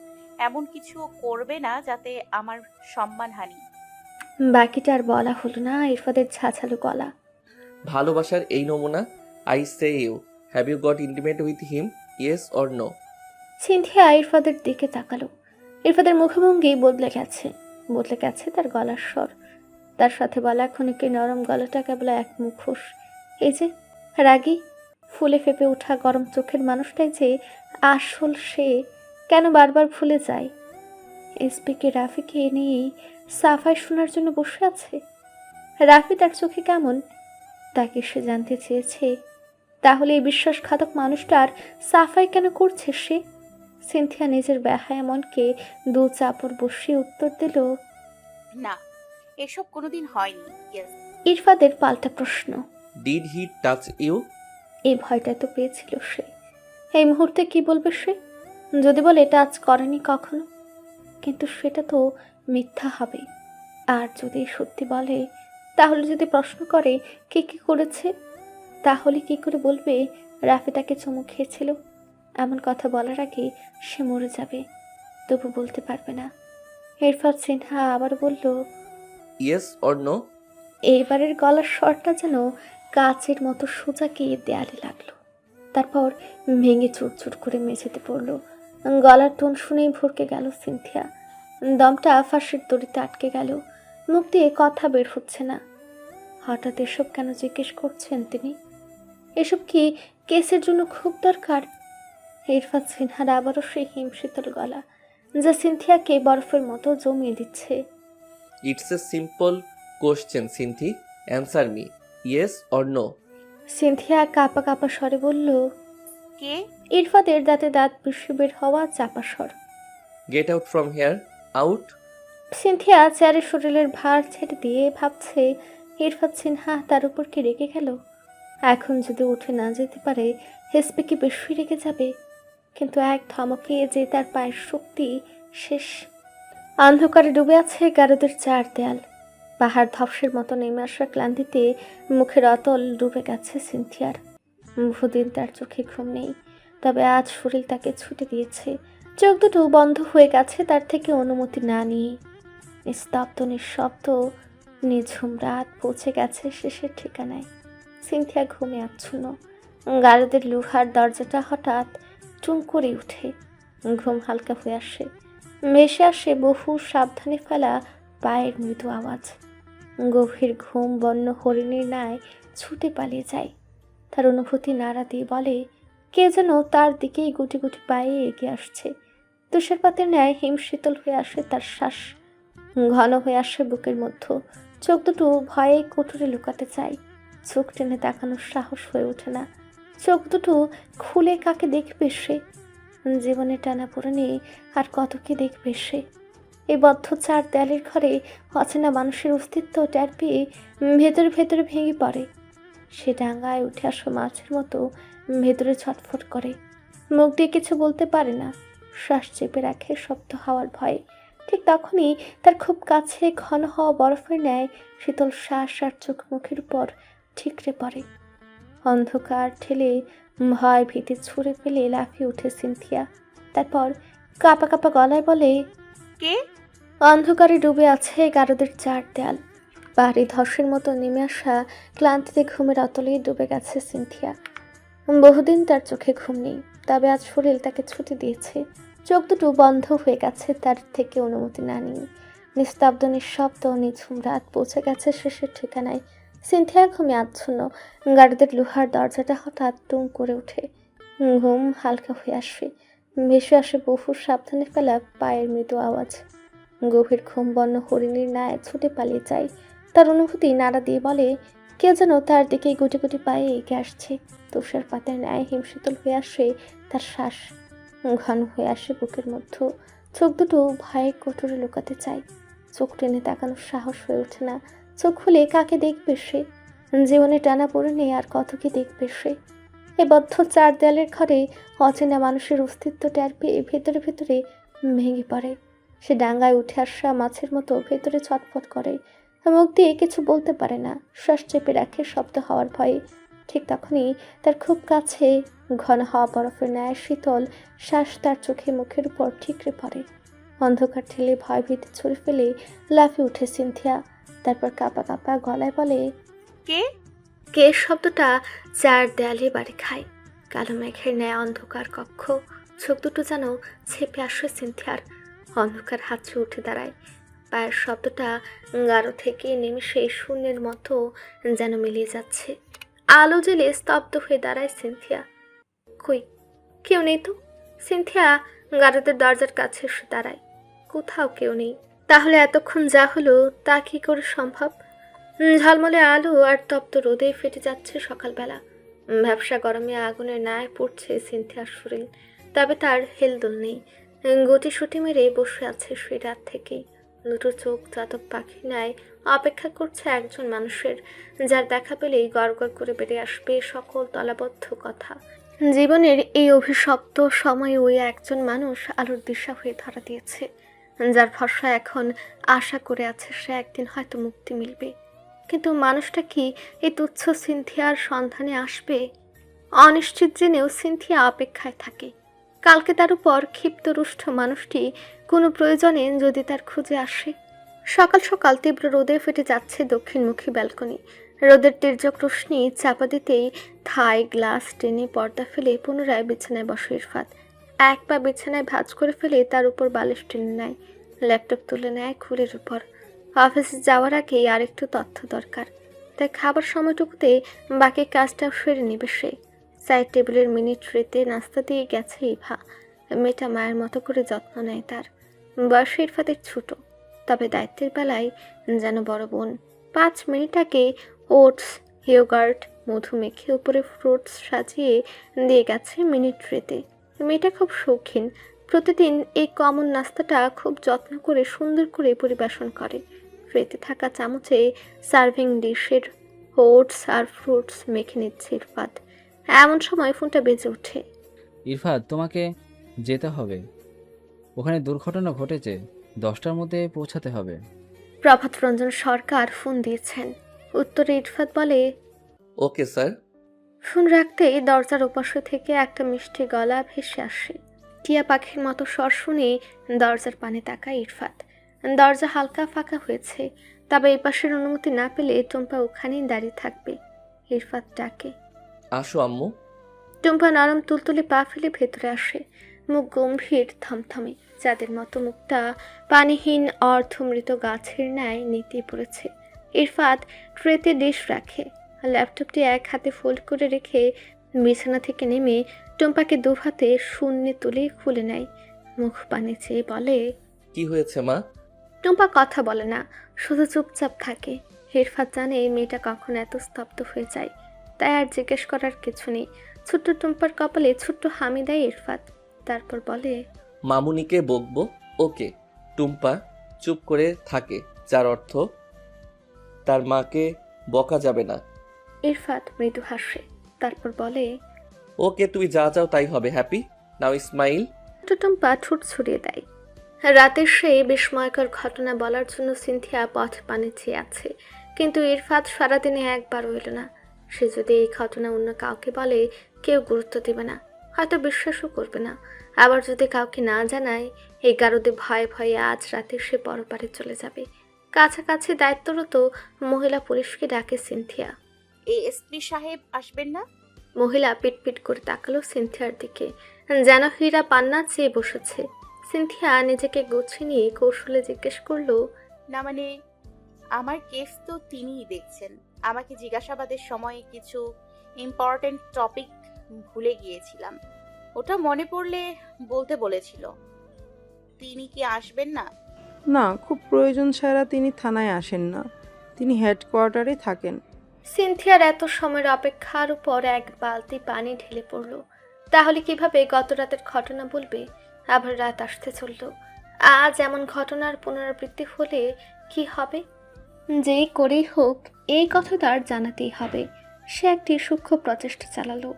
এমন কিছু করবে না যাতে আমার সম্মানহানি। বাকিটা আর বলা হলো না। ইরফাদের ঝাঁঝালো গলা। ভালোবাসার এই নমুনা। I say you, have you got intimate with him? Yes or no? Cynthia ইরফাদের দিকে তাকালো। ইরফাদের মুখভঙ্গি বদলে গেছে, বদলে গেছে তার গলার স্বর। তার সাথে বলা ক্ষণিকের নরম গলাটা কেবল এক মুখোশ। এই যে রাগী, ফুলে ফেপে ওঠা গরম চোখের মানুষটাই যে আসল সে কেন বারবার ভুলে যায়? এসপিকে রাফিকে নিয়েই সাফাই শোনার জন্য বসে আছে। রাফি তার চোখে কেমন তাকে সে জানতে চেয়েছে। তাহলে এই বিশ্বাসঘাতক মানুষটার সাফাই কেন করছে সে? সিনথিয়া নিজের বেহায়া মনকে দু চাপড় বসিয়ে উত্তর দিল। না, এসব কোনোদিন হয়নি। ইয়েস। ইরফাদের পাল্টা প্রশ্ন। Did he touch you? এই ভয়টা তো পেয়েছিল সে। এই মুহূর্তে কি বলবে সে? যদি বলে টাচ করেনি কখনো, কিন্তু সেটা তো মিথ্যা হবে। আর যদি সত্যি বলে, তাহলে যদি প্রশ্ন করে কে কি করেছে, তাহলে কি করে বলবে রাফি তাকে চুমু খেয়েছিল? এমন কথা বলার আগে সে মরে যাবে, তবু বলতে পারবে না। ইরফাত সিনহা আবার বলল। Yes or no? এইবারের গলার স্বরটা যেন কাচের মতো সোজা গিয়ে দেয়ালে লাগলো, তারপর ভেঙে চুরচুর করে মেঝেতে পড়ল। গলার টোন শুনেই ভরকে গেল সিনথিয়া। দমটা ফাঁসের দড়িতে আটকে গেল, মুখ দিয়ে কথা বের হচ্ছে না। হঠাৎ এসব কেন জিজ্ঞেস করছেন তিনি? এসব কি কেসের জন্য খুব দরকার? ইরফাত সিনহার আবারও সেই হিমশীতল গলা, যা সিনথিয়াকে বরফের মতো জমিয়ে দিচ্ছে। It's a simple question Sinthi, answer me, yes or no. Sinthia কাঁপা কাঁপা স্বরে বলল। কে? ইরফাতের দাঁতে দাঁত পিষে বের হওয়া চাপা স্বর। Get out from here, out. Sinthia চেয়ারে শরীরের ভার ছেড়ে দিয়ে ভাবছে, ইরফাত সিনহা তার উপর কি রেগে গেল? এখন যদি উঠে না যেতে পারে, হেসপে কি বেশি রেগে যাবে? কিন্তু এক ধমকে যে তার পায়ের শক্তি শেষ। অন্ধকারে ডুবে আছে গারদের চার দেয়াল। পাহাড় ধপসের মতো নেমে আসা ক্লান্তিতে মুখের অতল ডুবে গেছে সিনথিয়ার। বহুদিন তার চোখে ঘুম নেই, তবে আজ শরীর তাকে ছুটে দিয়েছে। চোখ দুটো বন্ধ হয়ে গেছে তার থেকে অনুমতি না নিয়ে। নিস্তব্ধ নিঃশব্দ নিঝুম রাত পৌঁছে গেছে শেষের ঠিকানায়। সিনথিয়া ঘুমে আচ্ছন্ন। গারদের লোহার দরজাটা হঠাৎ টুং করে উঠে। ঘুম হালকা হয়ে আসে, ভেসে আসে বহু সাবধানে ফেলা পায়ের মৃদু আওয়াজ। গভীর ঘুম বন্য হরিণীর ন্যায় ছুটে পালিয়ে যায়। তার অনুভূতি নাড়া দিয়ে বলে, কে যেন তার দিকেই গুটি গুটি পায়ে এগিয়ে আসছে। তুষারপাতের ন্যায় হিমশীতল হয়ে আসে তার শ্বাস, ঘন হয়ে আসে বুকের মধ্যে। চোখ দুটো ভয়ে কোটরে লুকাতে চায়, চোখ টেনে তাকানোর সাহস হয়ে ওঠে না। চোখ দুটো খুলে কাকে দেখবে সে? জীবনে টানা পড়ে আর কত কি দেখবে সে? এই বদ্ধ চার দেয়ালের ঘরে অচেনা মানুষের অস্তিত্ব টের পেয়ে ভেতরে ভেতরে ভেঙে পড়ে। সে ডাঙায় উঠে আসা মাছের মতো ভেতরে ছটফট করে। মুখ দিয়ে কিছু বলতে পারে না, শ্বাস চেপে রাখে শব্দ হওয়ার ভয়ে। ঠিক তখনই তার খুব কাছে ঘন হওয়া বরফের ন্যায় শীতল শ্বাস আর চোখ মুখের উপর ঠিকরে পড়ে। অন্ধকার ঠেলে ভয় ভীতি ছুঁড়ে ফেলে লাফিয়ে উঠে সিনথিয়া। তারপর কাঁপা কাঁপা গলায় বলে, কে? অন্ধকারে ডুবে আছে গারদের চার দেয়াল। পাহাড়ি ধসের মতো নেমে আসা ক্লান্তিতে ঘুমের অতলেই ডুবে গেছে সিনথিয়া। বহুদিন তার চোখে ঘুম নেই, তবে আজ শরীর তাকে ছুটি দিয়েছে। চোখ দুটো বন্ধ হয়ে গেছে তার থেকে অনুমতি না নিয়ে। নিস্তব্ধ নিঃশব্দ নিঝুম রাত পৌঁছে গেছে শেষের ঠিকানায়। সিনথিয়া ঘুমে আচ্ছন্ন। গারদের লোহার দরজাটা হঠাৎ টুং করে ওঠে। ঘুম হালকা হয়ে আসে, ভেসে আসে বহু সাবধানে ফেলা পায়ের মৃদু আওয়াজ। গভীর ঘুম বন্য হরিণীর ন্যায় ছুটে পালিয়ে যায়। তার অনুভূতি নাড়া দিয়ে বলে, কে যেন তার দিকে গুটি গুটি পায়ে এগিয়ে আসছে। তুষার পাতের ন্যায় হিমশীতল হয়ে আসে তার শ্বাস, ঘন হয়ে আসে বুকের মধ্যে। চোখ দুটো ভয়ে কোটরে লুকাতে চায়, চোখ টেনে তাকানোর সাহস হয়ে ওঠে না। চোখ খুলে কাকে দেখবে সে? জীবনে টানা পড়ে নেই আর কত কি দেখবে সে? এ বদ্ধ চার দেয়ালের ঘরে অচেনা মানুষের অস্তিত্ব টের পেয়ে ভেতরে ভেতরে ভেঙে পড়ে। সে ডাঙ্গায় উঠে আসা মাছের মতো ভেতরে ছটফট করে। মুখ দিয়ে কিছু বলতে পারে না, শ্বাস চেপে রাখে শব্দ হওয়ার ভয়ে। ঠিক তখনই তার খুব কাছে ঘন হওয়া বরফের ন্যায় শীতল শ্বাস তার চোখে মুখের উপর ঠিকরে পড়ে। অন্ধকার ঠেলে ভয় ভীতি ছুড়ে ফেলে লাফিয়ে উঠে সিনথিয়া। তারপর কাঁপা কাঁপা গলায় বলে, কে? কে শব্দটা চার দেয়ালে বাড়ি খায়। কালো মেঘের ন্যায় অন্ধকার কক্ষ, চোখ দুটো যেন ছেপে আসে সিনথিয়ার। অন্ধকার হাতছে উঠে দাঁড়ায়। পায়ের শব্দটা গাঢ় থেকে নেমে সেই শূন্যের মতো যেন মিলিয়ে যাচ্ছে। আলো জেলে স্তব্ধ হয়ে দাঁড়ায় সিনথিয়া। কই, কেউ নেই তো। সিনথিয়া গারদের দরজার কাছে এসে দাঁড়ায়। কোথাও কেউ নেই। তাহলে এতক্ষণ যা হলো তা কি করে সম্ভব? ঝলমলে আলো আর তপ্ত রোদে ফেটে যাচ্ছে সকালবেলা। ব্যবসা গরমে আগুনের ন্যায় পড়ছে সিনথিয়ার শরীর, তবে তার হেলদোল নেই। গুটি সুটি মেরে বসে আছে সেই রাত থেকেই। দুটো চোখ চাতক পাখি ন্যায় অপেক্ষা করছে একজন মানুষের, যার দেখা পেলেই গড় গড় করে বেড়ে আসবে সকল তলাবদ্ধ কথা। জীবনের এই অভিশপ্ত সময়ে ওই একজন মানুষ আলোর দিশা হয়ে ধরা দিয়েছে, যার ভরসা এখন আশা করে আছে সে একদিন হয়তো মুক্তি মিলবে। কিন্তু মানুষটা কি এই তুচ্ছ সিনথিয়ার সন্ধানে আসবে? অনিশ্চিত জেনেও সিনথিয়া অপেক্ষায় থাকে। কালকে তার উপর ক্ষিপ্ত রুষ্ট মানুষটি কোনো প্রয়োজনে যদি তার খুঁজে আসে। সকাল সকাল তীব্র রোদে ফেটে যাচ্ছে দক্ষিণমুখী ব্যালকনি। রোদের তীর্যক রোশনি চাপা দিতেই থাই গ্লাস টেনে পর্দা ফেলে পুনরায় বিছানায় বসে ইরফাত। এক পা বিছানায় ভাঁজ করে ফেলে তার উপর বালিশ টেনে নেয়। ল্যাপটপ তুলে নেয় খুলের উপর। অফিসে যাওয়ার আগেই আরেকটু তথ্য দরকার, তাই খাবার সময়টুকুতে বাকি কাজটা সেরে নেবে সে। সাইড টেবিলের মিনি ট্রেতে নাস্তা দিয়ে গেছে ইভা। মেয়েটা মায়ের মতো করে যত্ন নেয় তার। বয়সে ইরফাতের ছোট, তবে দায়িত্বের বেলায় যেন বড় বোন। 5 মিনিট আগে ওটস, ইয়োগার্ট, মধু মেখে উপরে ফ্রুটস সাজিয়ে দিয়ে গেছে মিনি ট্রেতে। মেয়েটা খুব শৌখিন, প্রতিদিন এই কমন নাস্তাটা খুব যত্ন করে সুন্দর করে পরিবেশন করে। ট্রেতে থাকা চামচে সার্ভিং ডিশের ওটস আর ফ্রুটস মেখে নিচ্ছে ইরফাত। এমন সময় ফোনটা বেজে ওঠে। ইরফাত, তোমাকে যেতে হবে, ওখানে দুর্ঘটনা ঘটেছে, 10টার মধ্যে পৌঁছাতে হবে। প্রভাত রঞ্জন সরকার ফোন দিয়েছেন। উত্তরে ইরফাত বলে, ওকে স্যার। ফোন রাখতেই দরজার ওপাশে থেকে একটা মিষ্টি গলা ভেসে আসে। টিয়া পাখির মতো স্বর শুনে দরজার পানে তাকায় ইরফাত। দরজা হালকা ফাঁকা হয়েছে, তবে এই পাশের অনুমতি না পেলে টুম্পা ওখানেই দাঁড়িয়ে থাকবে। ইরফাত ডাকে, আসো আম্মু। টুম্পা নরম তুলতুলে পা ফেলে ভেতরে আসে। মুখ গম্ভীর, থমথমে, যাদের মতো মুখটা পানিহীন অর্ধমৃত গাছের ন্যায় নেতিয়ে পড়েছে। ইরফাত ট্রেতে ডিশ রাখে, ল্যাপটপটি এক হাতে ফোল্ড করে রেখে বিছানা থেকে নেমে টুম্পাকে 2 হাতে শূন্যে তুলে খুলে নেয়। মুখ পানে চেয়ে বলে, কি হয়েছে মা? টুম্পা কথা বলে না, শুধু চুপচাপ থাকে। ইরফাত জানে মেয়েটা কখন এত স্তব্ধ হয়ে যায়, তাই আর জিজ্ঞেস করার কিছু নেই। ছোট্ট টুম্পার কপালে ছোট্ট হামি দেয় ইরফাত, তারপর বলে, মামুনিকে বকবো। ওকে। টুম্পা চুপ করে থাকে, যার অর্থ তার মাকে বকা যাবে না। ইরফাত মৃদু হাসে, তারপর বলে, ওকে, তুই যা চাও তাই হবে। হ্যাপি নাও স্মাইল। ছোট্ট টুম্পা ঠোঁট ছড়িয়ে দেয়। রাতের সেই বিস্ময়কর ঘটনা বলার জন্য সিনথিয়া পথ পানে চেয়ে আছে, কিন্তু ইরফাত সারাদিনে একবারও এলো না। সে যদি এই ঘটনা অন্য কাউকে বলে, কেউ গুরুত্ব দেবে না, হয়তো বিশ্বাসও করবে না। আবার যদি কাউকে না জানায়, এই গারদে ভয়ে ভয়ে আজ রাতে সে পরপারে চলে যাবে। কাছাকাছি দায়িত্বরত মহিলা পুলিশকে ডাকে সিনথিয়া। এসপি সাহেব আসবেন না? মহিলা পিটপিট করে তাকালো সিনথিয়ার দিকে, যেন হীরা পান্না চেয়ে বসেছে। সিনথিয়া নিজেকে গুছিয়ে নিয়ে কৌশলে জিজ্ঞেস করলো, না মানে, আমার কেস তো তিনিই দেখছেন। আমাকে জিজ্ঞাসাবাদের সময় কিছু ইম্পর্টেন্ট টপিক ভুলে গিয়েছিলাম, ওটা মনে পড়লে বলতে বলেছিল। তিনি কি আসবেন না? না, খুব প্রয়োজন ছাড়া তিনি থানায় আসেন না, তিনি হেডকোয়ার্টারে থাকেন। সিনথিয়ার এত সময়ের অপেক্ষার উপর এক বালতি পানি ঢেলে পড়ল। তাহলে কিভাবে গত রাতের ঘটনা বলবে? আবার রাত আসতে চলল। আজ এমন ঘটনার পুনরাবৃত্তি হলে কি হবে? যেই করেই হোক এই কথা তার জানাতেই হবে। সে একটি সূক্ষ্ম প্রচেষ্টা চালালো।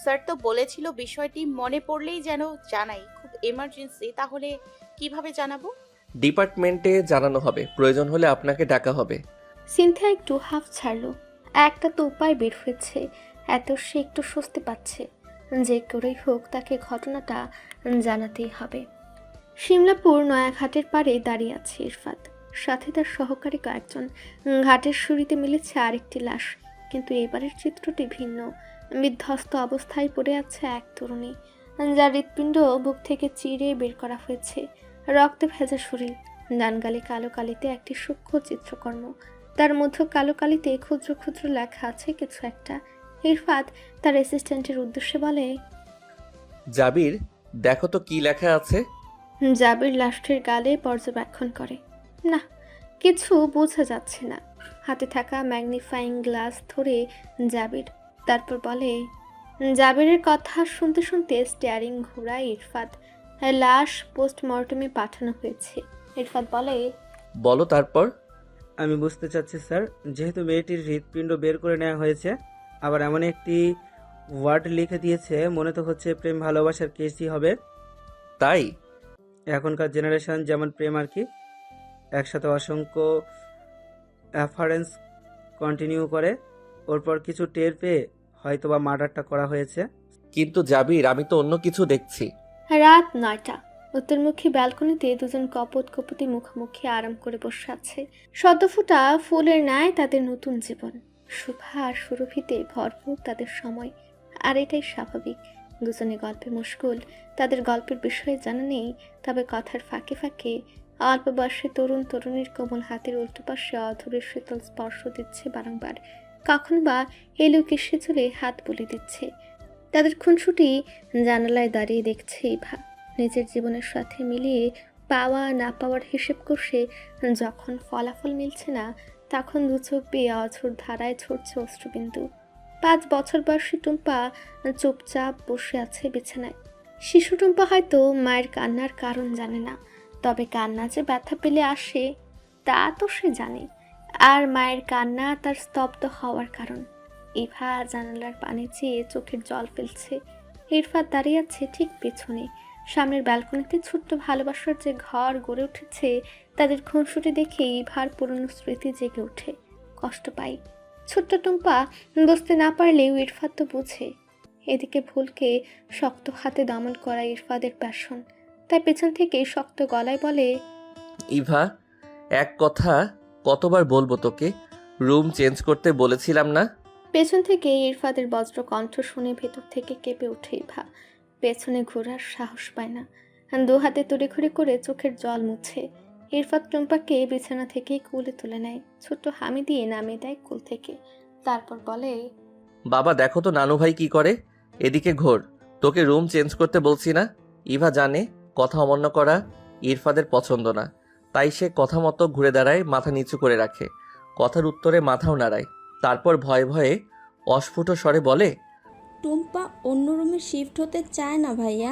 স্যার তো বলেছিল বিষয়টি মনে পড়লেই যেন জানাই, খুব এমার্জেন্সি। তাহলে কিভাবে জানাবো? ডিপার্টমেন্টে জানানো হবে, প্রয়োজন হলে আপনাকে ডাকা হবে। সিনথিয়া একটু হাফ ছাড়ল। একটা তো উপায় বের হয়েছে, এত সে একটু স্বস্তি পাচ্ছে। যে করেই হোক তাকে ঘটনাটা জানাতেই হবে। সিমলাপুর নয়াঘাটের পাড়ে দাঁড়িয়ে আছে ইরফাত, সাথে তার সহকারী কয়েকজন। ঘাটের সুরিতে মিলেছে আরেকটি লাশ, কিন্তু এবারের চিত্রটি ভিন্ন। বিধ্বস্ত অবস্থায় পড়ে আছে এক তরুণী, যার হৃৎপিণ্ড বুক থেকে চিরে বের করা হয়েছে। রক্তে ভেজা শরীর, ডান গালে কালো কালিতে একটি সূক্ষ্ম চিত্রকর্ম, তার মধ্যে কালো কালিতে ক্ষুদ্র ক্ষুদ্র লেখা আছে কিছু একটা। ইরফাত তার অ্যাসিস্ট্যান্টের উদ্দেশ্যে বলে, জাবির, দেখো তো কি লেখা আছে। জাবির লাশটির গালে পর্যবেক্ষণ করে। না, কিছু বোঝা যাচ্ছে না। হাতে থাকা ম্যাগনিফাইং গ্লাস ধরে জাবির, তারপর বলে, জাবিরের কথা শুনতে শুনতে স্টিয়ারিং ঘোরায় ইরফাত। লাশ পোস্টমর্টমে পাঠানো হয়েছে। ইরফাত বলে, বলো তারপর। আমি বুঝতে চাচ্ছি স্যার, যেহেতু মেয়েটির হৃৎপিণ্ড বের করে নেওয়া হয়েছে, আবার এমন একটি ওয়ার্ড লিখে দিয়েছে, মনে তো হচ্ছে প্রেম ভালোবাসার কেসই হবে। তাই এখনকার জেনারেশন যেমন প্রেম আর কি, একসাথে অসংখ্য অ্যাফারেন্স কন্টিনিউ করে, ওরপর কিছু টের পেয়ে হয়তো বা মার্ডারটা করা হয়েছে। কিন্তু জাবির, আমি তো অন্য কিছু দেখছি। রাত 9টা। উত্তরমুখী ব্যালকনিতে দুজন কপত কপতি মুখোমুখি আরাম করে বসে আছে। সদ্যফুটা ফুলের ন্যায় তাদের নতুন জীবন, শুভা আর সুরভিতে ভরপুর তাদের সময়। আর এটাই স্বাভাবিক। দুজনে গল্পে মশগুল, তাদের গল্পের বিষয়ে জানা নেই, তবে কথার ফাঁকে ফাঁকে অল্প বয়সী তরুণ তরুণীর কোমল হাতের উল্টো পাশে অধরের শীতল স্পর্শ দিচ্ছে বারংবার, কখন বা এলো কিসে চলে হাত বলে দিচ্ছে। তাদের খুনসুটি জানালায় দাঁড়িয়ে দেখছে ইভা, নিজের জীবনের সাথে মিলিয়ে পাওয়া না পাওয়ার হিসেব করছে। যখন ফলাফল মিলছে না, তখন দু চোখ বেয়ে অঝোর ধারায় ছড়ছে অশ্রুবিন্দু। 5 বছর বয়সী টুম্পা চুপচাপ বসে আছে বিছানায়। শিশু টুম্পা হয়তো মায়ের কান্নার কারণ জানে না, তবে কান্না যে ব্যথা পেলে আসে তা তো সে জানে। আর মায়ের কান্না তার স্তব্ধ হওয়ার কারণ। ইভা জানালার পানে চেয়ে চোখের জল ফেলছে। ইরফাত দাঁড়িয়ে আছে ঠিক পেছনে। সামনের ব্যালকনিতে ছোট্ট ভালোবাসার যে ঘর গড়ে উঠেছে, তাদের খুনসুটি দেখে ইভার পুরনো স্মৃতি জেগে ওঠে। কষ্ট পাই। ছোট্ট টুম্পা বুঝতে না পারলেও ইরফাত তো বুঝে। এদিকে ভুলকে শক্ত হাতে দমন করা ইরফাদের প্যাশন, তাই পেছন থেকে শক্ত গলায় বলে, ইভা, এক কথা কতবার বলবো তোকে, রুম চেঞ্জ করতে বলেছিলাম না? পেছন থেকে ইরফাদের বজ্র কণ্ঠ শুনে ভেতর থেকে কেঁপে ওঠে ইভা। পেছনে ঘোরার সাহস পায় না। দু হাতে তড়িঘড়ি করে চোখের জল মুছে ইরফাত টুম্পাকে বিছানা থেকে কোলে তুলে নেয়, ছোট্ট হামি দিয়ে নামিয়ে দেয় কোল থেকে। তারপর বলে, বাবা দেখো তো নানু ভাই কি করে, এদিকে ঘোর, তোকে রুম চেঞ্জ করতে বলছি না? ইভা জানে কথা অমান্য করা ইরফাদের পছন্দ না, তাই সে কথা মতো ঘুরে দাঁড়ায়, মাথা নিচু করে রাখে, কথার উত্তরে মাথাও নাড়ায়। তারপর ভয়ে ভয়ে অস্ফুট স্বরে বলে, টুম্পা অন্য রুমে শিফট হতে চায় না ভাইয়া,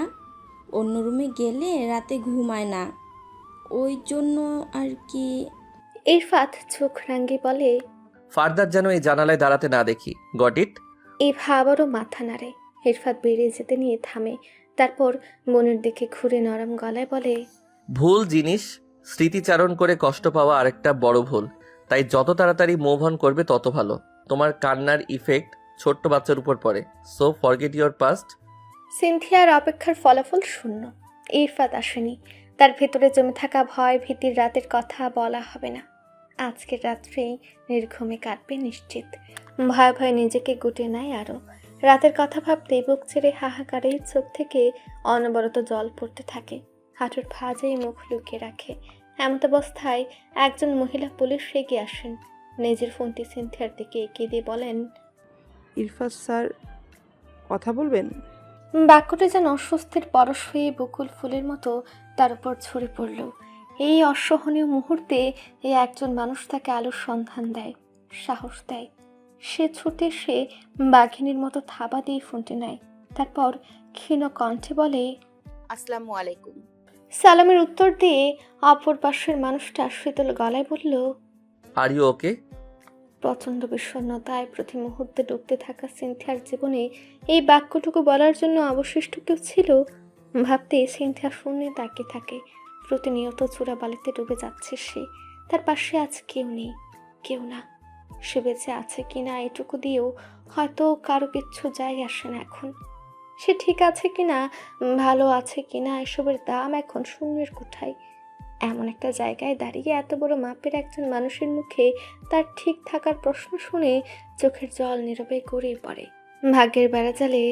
অন্য রুমে গেলে রাতে ঘুমায় না, ওই জন্য আর কি। ইরফাত চোখ রাঙিয়ে বলে, ফার্দার যেন এই জানালায় দাঁড়াতে না দেখি, গট ইট? ইভা আবারও মাথা নাড়ে। ইরফাত বেরিয়ে যেতে নিয়ে থামে। তারপর মনের দিকে ঘুরে নরম গলায় বলে, ভুল জিনিস স্মৃতিচারণ করে কষ্ট পাওয়া আরেকটা বড় ভুল, তাই যত তাড়াতাড়ি মুভ অন করবে তত ভালো। তোমার কান্নার ইফেক্ট ছোট্ট বাচ্চার উপর পড়ে, সো ফরগেট ইওর পাস্ট। সিনথিয়ার অপেক্ষার ফলাফল শূন্য। ইরফাত আসেনি। তার ভেতরে জমে থাকা ভয় ভীতির রাতের কথা বলা হবে না। আজকের রাত্রেই নির্ঘুমে কাটবে নিশ্চিত। ভয়ে ভয়ে নিজেকে গুটিয়ে নেয় আরও। রাতের কথা ভাবতেই বুক ছেড়ে হাহাকারে চোখ থেকে অনবরত জল পড়তে থাকে। হাঁটুর ভাঁজেই মুখ লুকিয়ে রাখে। এমত অবস্থায় একজন মহিলা পুলিশ এগিয়ে আসেন। নিজের ফোনটি সিনথিয়ার দিকে এগিয়ে দিয়ে বলেন, ইরফাত স্যার কথা বলবেন? বাক্যটা যেন অস্বস্তির পরশ হয়ে বকুল ফুলের মতো তার উপর ঝরে পড়ল। এই অসহনীয় মুহূর্তে এই একজন মানুষ তাকে আলোর সন্ধান দেয়, সাহস দেয়। সে ছুটে এসে বাঘিনীর মতো থাবা দিয়ে ফোনটি নেয়। তারপর ক্ষীণ কণ্ঠে বলে, আসসালামু আলাইকুম। সালামের উত্তর দিয়ে অপর পাশের মানুষটা শীতল গলায় বলল, আর ইউ ওকে? প্রচণ্ড বিষণ্ণতায় প্রতি মুহূর্তে ডুবতে থাকা সিনথিয়ার জীবনে এই বাক্যটুকু বলার জন্য অবশিষ্ট কেউ ছিল? ভাবতে সিনথিয়া শূন্যে তাকিয়ে থাকে। প্রতিনিয়ত চূড়াবালিতে ডুবে যাচ্ছে সে। তার পাশে আজ কেউ নেই, কেউ না। সে বেঁচে আছে কিনা এটুকু দিয়েও হয়তো কারো কিচ্ছু যায় আসে না এখন। সে ঠিক আছে কিনা, ভালো আছে কিনা, এসবের দাম এখন শূন্যের কোঠায়। এমন একটা জায়গায় দাঁড়িয়ে এত বড় মাপের একজন মানুষের মুখে তার ঠিক থাকার প্রশ্ন শুনে চোখের জল নীরবে গড়িয়ে পড়ে। ভাগ্যের বেড়াজালে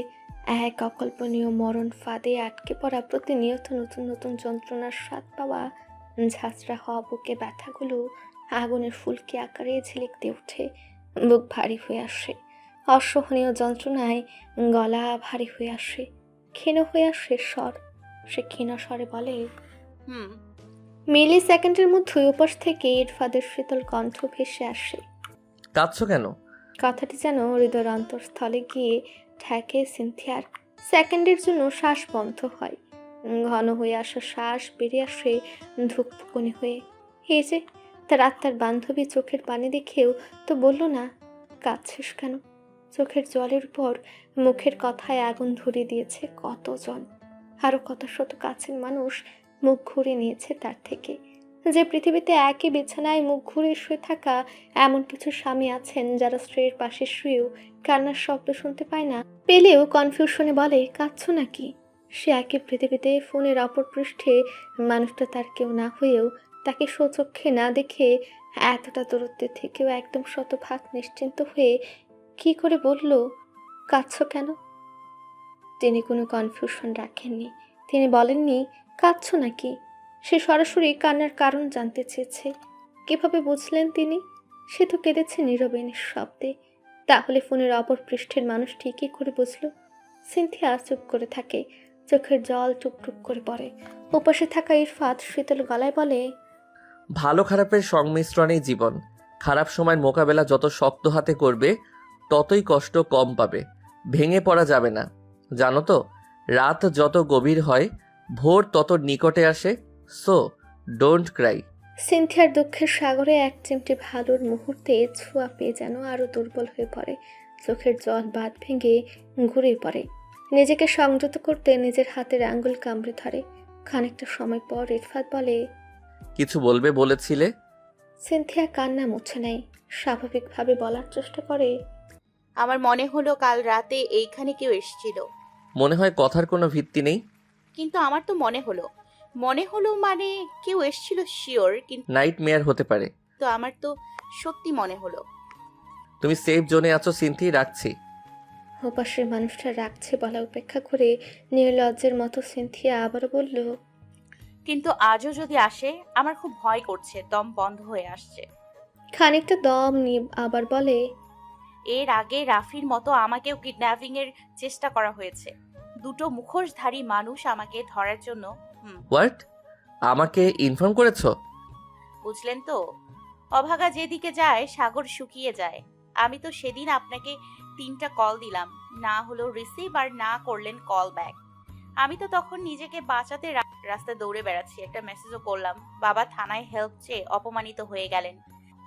এক অকল্পনীয় মরণ ফাঁদে আটকে পড়া, প্রতিনিয়ত নতুন নতুন যন্ত্রণার স্বাদ পাওয়া, ঝাঁঝরা হওয়া বুকে ব্যথাগুলো আগুনের ফুলকি আকারে ঝিলিকতে ওঠে। বুক ভারী হয়ে আসে। অসহনীয় যন্ত্রণায় গলা ভারী হয়ে আসে, ক্ষীণ হয়ে আসে স্বর। সে ক্ষীণ স্বরে বলে, মিলি সেকেন্ডের মধ্যে উপাস থেকে ইরফাদের শীতল কণ্ঠ ভেসে আসে। কাঁদছো কেন? কথাটি যেন হৃদয়ের অন্তঃস্থলে গিয়ে ঠেকে সিনথিয়ার। সেকেন্ডের জন্য শ্বাস বন্ধ হয়। ঘন হয়ে আসা শ্বাস বেরিয়ে আসে ধুকপুকুনি হয়ে। এই যে তার আত্মার বান্ধবী চোখের পানি দেখেও তো বলল না, কাঁদছিস কেন? চোখের জলের উপর মুখের কথায় আগুন ধরিয়ে দিয়েছে কতজন। আরও কত শত কাছের মানুষ মুখ ঘুরিয়ে নিয়েছে তার থেকে। যে পৃথিবীতে একই বিছানায় মুখ ঘুরিয়ে শুয়ে থাকা এমন কিছু স্বামী আছেন যারা স্ত্রীর পাশে শুয়েও কান্নার শব্দ শুনতে পায় না, পেলেও কনফিউশনে বলে, কাঁদছো নাকি? সে একই পৃথিবীতে ফোনের অপর পৃষ্ঠে মানুষটা তার কেউ না হয়েও, তাকে স্বচক্ষে না দেখে এতটা দূরত্বে থেকেও একদম শতভাগ নিশ্চিন্ত হয়ে কি করে বলল, কাঁদছো কেন? তিনি কোনো কনফিউশন রাখেননি। তিনি বলেননি, কাঁদছো নাকি? সে সরাসরি কান্নার কারণ জানতে চেয়েছে। কিভাবে বুঝলেন তিনি? সে তো কেঁদেছে নীরবে নিঃশব্দে। তাহলে ফোনের অপর পৃষ্ঠের মানুষটি কী করে বুঝলো? সিনথিয়া চুপ করে থাকে, চোখের জল টুকটুক করে পড়ে। ওপাশে থাকা ইরফাত শীতল গলায় বলে, ভালো খারাপের সংমিশ্রণেই জীবন। খারাপ সময়ের মোকাবেলা যত শক্ত হাতে করবে ততই কষ্ট কম পাবে। ভেঙে পড়া যাবে না। জানো তো, রাত যত গভীর হয় ভোর তত নিকটে আসে। So don't Cry. সিনথিয়ার দুঃখের সাগরে এক চিমটি ভালোর মুহূর্তে ছোঁয়া পেয়ে যেন আরো দুর্বল হয়ে পড়ে। চোখের জল বাঁধ ভেঙে ঘুরে পড়ে। নিজেকে সংযত করতে নিজের হাতের আঙ্গুল কামড়ে ধরে। খানিকটা সময় পর ইরফাত বলে, কিছু বলবে বলেছিলে? সিনথিয়া কান্না মুছে নেয়, স্বাভাবিকভাবে বলার চেষ্টা করে, আমার মনে হলো কাল রাতে এইখানে কেউ এসেছিল। মনে হয় কথার কোনো ভিত্তি নেই। কিন্তু আমার তো মনে হলো মানে কেউ এসেছিল শিওর, কিন্তু নাইট মেয়ার হতে পারে। আমার তো সত্যি মনে হলো। তুমি সেফ জোনে আছো সিনথি, রাখছি। ওপাশের মানুষটা রাখছে বলা উপেক্ষা করে নির্লজ্জের মতো সিনথিয়া আবারও বলল, কিন্তু আজও যদি আসে আমার খুব ভয় করছে, দম বন্ধ হয়ে আসছে। খানিকটা দম নিয়ে আবার বলে, এর আগে রাফির মতো আমাকেও কিডন্যাপিং এর চেষ্টা করা হয়েছে। দুটো মুখোশধারী মানুষ আমাকে ধরার জন্য। হোয়াট? আমাকে ইনফর্ম করেছো? বুঝলেন তো, অভাগা যেদিকে যায় সাগর শুকিয়ে যায়। আমি তো সেদিন আপনাকে 3টা কল দিলাম, না হলো রিসিভ আর না করলেন কল ব্যাক। আমি তো তখন নিজেকে বাঁচাতে রাস্তায় দৌড়ে বেড়াচ্ছি। একটা মেসেজও করলাম। বাবা থানায় হেল্প চেয়ে অপমানিত হয়ে গেলেন।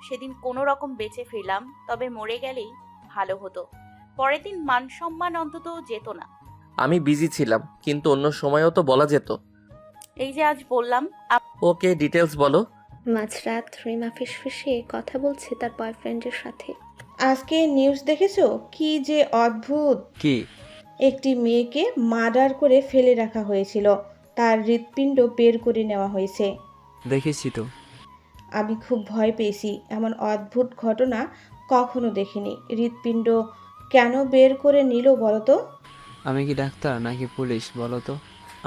সেদিন কোনো রকম বেঁচে ফিরলাম, তবে মরে গেলেই ভালো হতো। পরের দিন মান সম্মান অন্তত যেত না। আমি বিজি ছিলাম, কিন্তু অন্য সময়ও তো বলা যেত। এই যে আজ বললাম। ওকে, ডিটেলস বলো। মাঝরাত রিমা ফিসফিসে কথা বলছে তার বয়ফ্রেন্ডের সাথে। আজকে নিউজ দেখেছো? কি যে অদ্ভুত! কি? একটি মেয়েকে মার্ডার করে ফেলে রাখা হয়েছিল, তার হৃৎপিণ্ড বের করে নেওয়া হয়েছে। দেখেছি তো। আমি খুব ভয় পেয়েছি। এমন অদ্ভুত ঘটনা কখনো দেখিনি। হৃৎপিণ্ড কেন বের করে নিল বলো তো? আমি কি ডাক্তার নাকি পুলিশ বলো তো?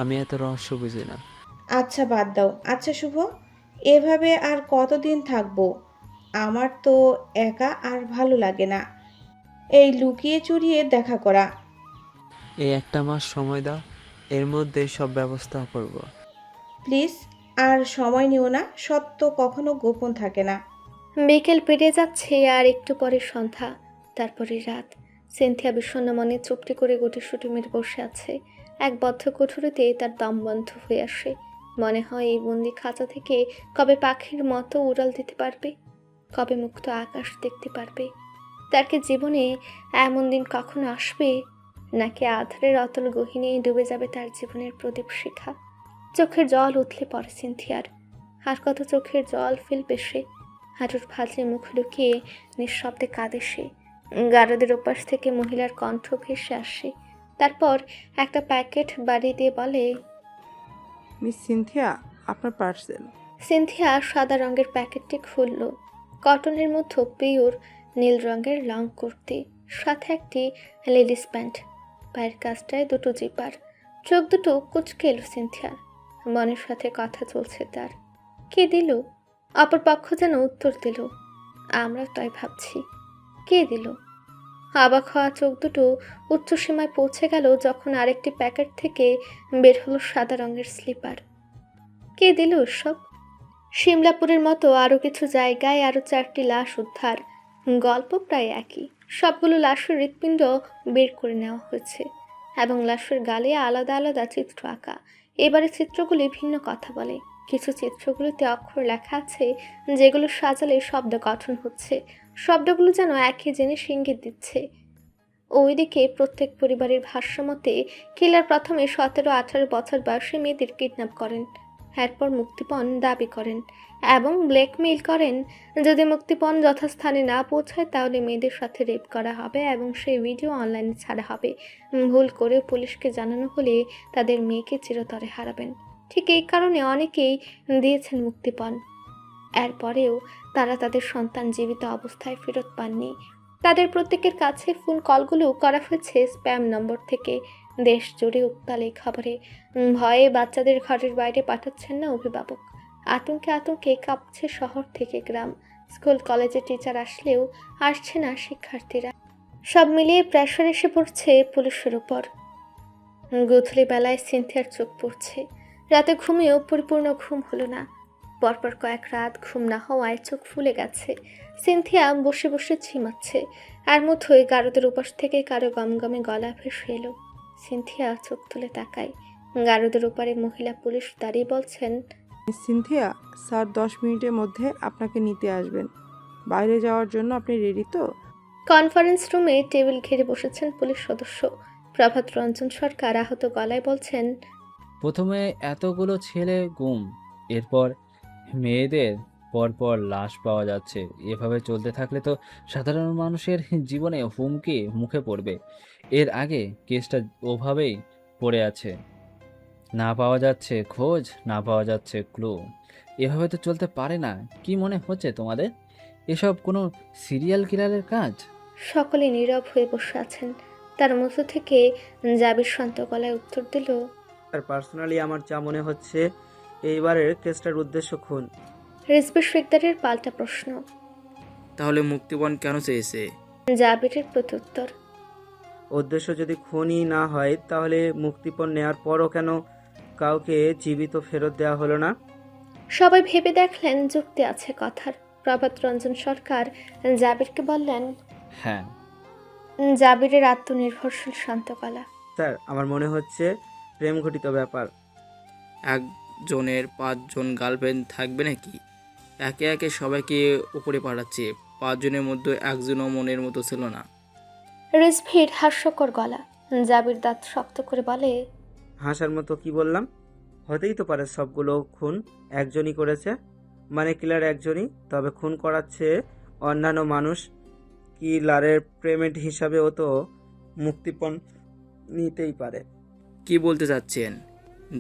আমি এত রহস্য বুঝি না। আচ্ছা বাদ দাও। আচ্ছা শুভ, এভাবে আর কতদিন থাকবো? আমার তো একা আর ভালো লাগে না এই লুকিয়ে চুরিয়ে দেখা করা। এই একটা মাস সময় দাও, এর মধ্যে সব ব্যবস্থা করব। প্লিজ, আর সময় নিও না। সত্য কখনো গোপন থাকে না। বিকেল পেরিয়ে যাচ্ছে আর একটু পরে সন্ধ্যা, তারপরে রাত। সিনথিয়া বিষণ্ণ মনে চুপটি করে গুটিসুটি মেরে বসে আছে। এক বদ্ধ কুঠুরিতে তার দম বন্ধ হয়ে আসে। মনে হয় এই বন্দি খাঁচা থেকে কবে পাখির মতো উড়াল দিতে পারবে, কবে মুক্ত আকাশ দেখতে পারবে। তার কি জীবনে এমন দিন কখনো আসবে, নাকি আধারের অতল গহীনে ডুবে যাবে তার জীবনের প্রদীপ শিখা? চোখের জল উথলে পড়ে সিনথিয়ার। আর কত চোখের জল ফেলবে সে? হাঁটুর ভাঁজে মুখ লুকিয়ে নিঃশব্দে কাঁদে সে। গারদের ওপাশ থেকে মহিলার কণ্ঠ ভেসে আসে। তারপর একটা প্যাকেট বাড়িয়ে দিয়ে বলে, মিস সিনথিয়া, আপনার পার্সেল। সিনথিয়া সাদা রঙের প্যাকেটটি খুলল। কটনের মধ্যে পিওর নীল রঙের লং কুর্তি, সাথে একটি লেডিস প্যান্ট, পায়ের কাছটায় দুটো জিপার। চোখ দুটো কুচকে এলো সিনথিয়ার। মনের সাথে কথা চলছে তার। কে দিল? অপর পক্ষ যেন উত্তর দিল। আমরা তাই ভাবছি, কে দিল? অবাক হওয়া চোখ দুটো উচ্চসীমায় পৌঁছে গেল যখন আরেকটি প্যাকেট থেকে বের হলো সাদা রঙের স্লিপার। কে দিল সব? সিমলাপুরের মতো আরও কিছু জায়গায় আরও 4টি লাশ উদ্ধার। গল্প প্রায় একই। সবগুলো লাশের হৃৎপিণ্ড বের করে নেওয়া হয়েছে এবং লাশের গালে আলাদা আলাদা চিত্র আঁকা। এবারে চিত্রগুলি ভিন্ন কথা বলে। কিছু চিত্রগুলোতে অক্ষর লেখা আছে যেগুলো সাজালে শব্দ গঠন হচ্ছে। শব্দগুলো যেন একই জিনিস ইঙ্গিত দিচ্ছে। ওইদিকে প্রত্যেক পরিবারের ভাষ্যমতে কিলার প্রথমে 17-18 বছর বয়সী মেয়েদের কিডন্যাপ করেন, এরপর মুক্তিপণ দাবি করেন এবং ব্ল্যাকমেইল করেন। যদি মুক্তিপণ যথাস্থানে না পৌঁছায় তাহলে মেয়েদের সাথে রেপ করা হবে এবং সেই ভিডিও অনলাইনে ছাড়া হবে। ভুল করে পুলিশকে জানানো হলে তাদের মেয়েকে চিরতরে হারাবেন। ঠিক এই কারণে অনেকেই দিয়েছেন মুক্তিপণ। এরপরেও তারা তাদের সন্তান জীবিত অবস্থায় ফেরত পাননি। তাদের প্রত্যেকের কাছে ফোন কলগুলো করা হয়েছে স্প্যাম নম্বর থেকে। দেশ জুড়ে উত্তাল এই খবরে। ভয়ে বাচ্চাদের ঘরের বাইরে পাঠাচ্ছেন না অভিভাবক। আতঙ্কে আতঙ্কে কাঁপছে শহর থেকে গ্রাম। স্কুল কলেজে টিচার আসলেও আসছে না শিক্ষার্থীরা। সব মিলিয়ে প্রেশার এসে পড়ছে পুলিশের উপর। গোধূলি বেলায় সিনথিয়ার চোখ পড়ছে। রাতে ঘুমিয়েও পরিপূর্ণ ঘুম হলো না। পরপর কয়েক রাত ঘুম না হওয়ায় চোখ ফুলে গেছে। সিনথিয়া বসে বসে ঝিমাচ্ছে। আর মধ্যই গারদের উপাস থেকে কারো গমগমে গলা ভেসে এলো। সিনথিয়া চোখ তুলে তাকায়। গারদের ওপারে মহিলা পুলিশ দাঁড়িয়ে বলছেন, সিনথিয়া, স্যার 10 মিনিটের মধ্যে আপনাকে নিতে আসবেন। বাইরে যাওয়ার জন্য আপনি রেডি তো? কনফারেন্স রুমে টেবিল ঘিরে বসেছেন পুলিশ সদস্য। প্রভাত রঞ্জন সরকার আহত গলায় বলছেন, প্রথমে এতগুলো ছেলে গুম, এরপর মেয়েদের পরপর লাশ পাওয়া যাচ্ছে। এভাবে চলতে থাকলে তো সাধারণ মানুষের জীবনে হুমকি মুখে পড়বে। এর আগে কেসটা ওভাবেই পড়ে আছে, না পাওয়া যাচ্ছে খোঁজ, না পাওয়া যাচ্ছে ক্লু। এভাবে তো চলতে পারে না। কি মনে হচ্ছে তোমাদের এসব কোনো সিরিয়াল কিলারের কাজ? সকলে নীরব হয়ে বসে আছেন। তার মধ্য থেকে জাবির শান্ত গলায় উত্তর দিল, আর পার্সোনালি আমার যা মনে হচ্ছে এইবারের কেসটার উদ্দেশ্য খুন। রিজভী শিকদারের পাল্টা প্রশ্ন। তাহলে মুক্তিপণ কেন চেয়েছে? জাবিরের প্রত্যুত্তর, উদ্দেশ্য যদি খুনই না হয় তাহলে মুক্তিপণ নেওয়ার পরও কেন কাউকে জীবিত ফেরত দেওয়া হলো না? সবাই ভেবে দেখলেন যুক্তি আছে কথার। প্রভাত রঞ্জন সরকার জাবিরকে বললেন, হ্যাঁ, জাবিরের আত্মনির্ভরশীল শান্ত গলা, স্যার আমার মনে হচ্ছে প্রেম ঘটিত ব্যাপার। একজনের 5 জন গার্লফ্রেন্ড থাকবে নাকি? একে একে সবাইকে উপরে পাঠাচ্ছে। 5 জনের মধ্যে একজনও মনের মতো ছিল না। রিজভীর হাস্যকর গলা। জাবির দাঁত শক্ত করে বলে, হাসার মতো কি বললাম? হতেই তো পারে সবগুলো খুন একজনই করেছে, মানে কিলার একজনই। তবে খুন করাচ্ছে অন্যান্য মানুষ। কিলারের পেমেন্ট হিসাবে ও তো মুক্তিপণ নিতেই পারে। কি বলতে চাচ্ছেন?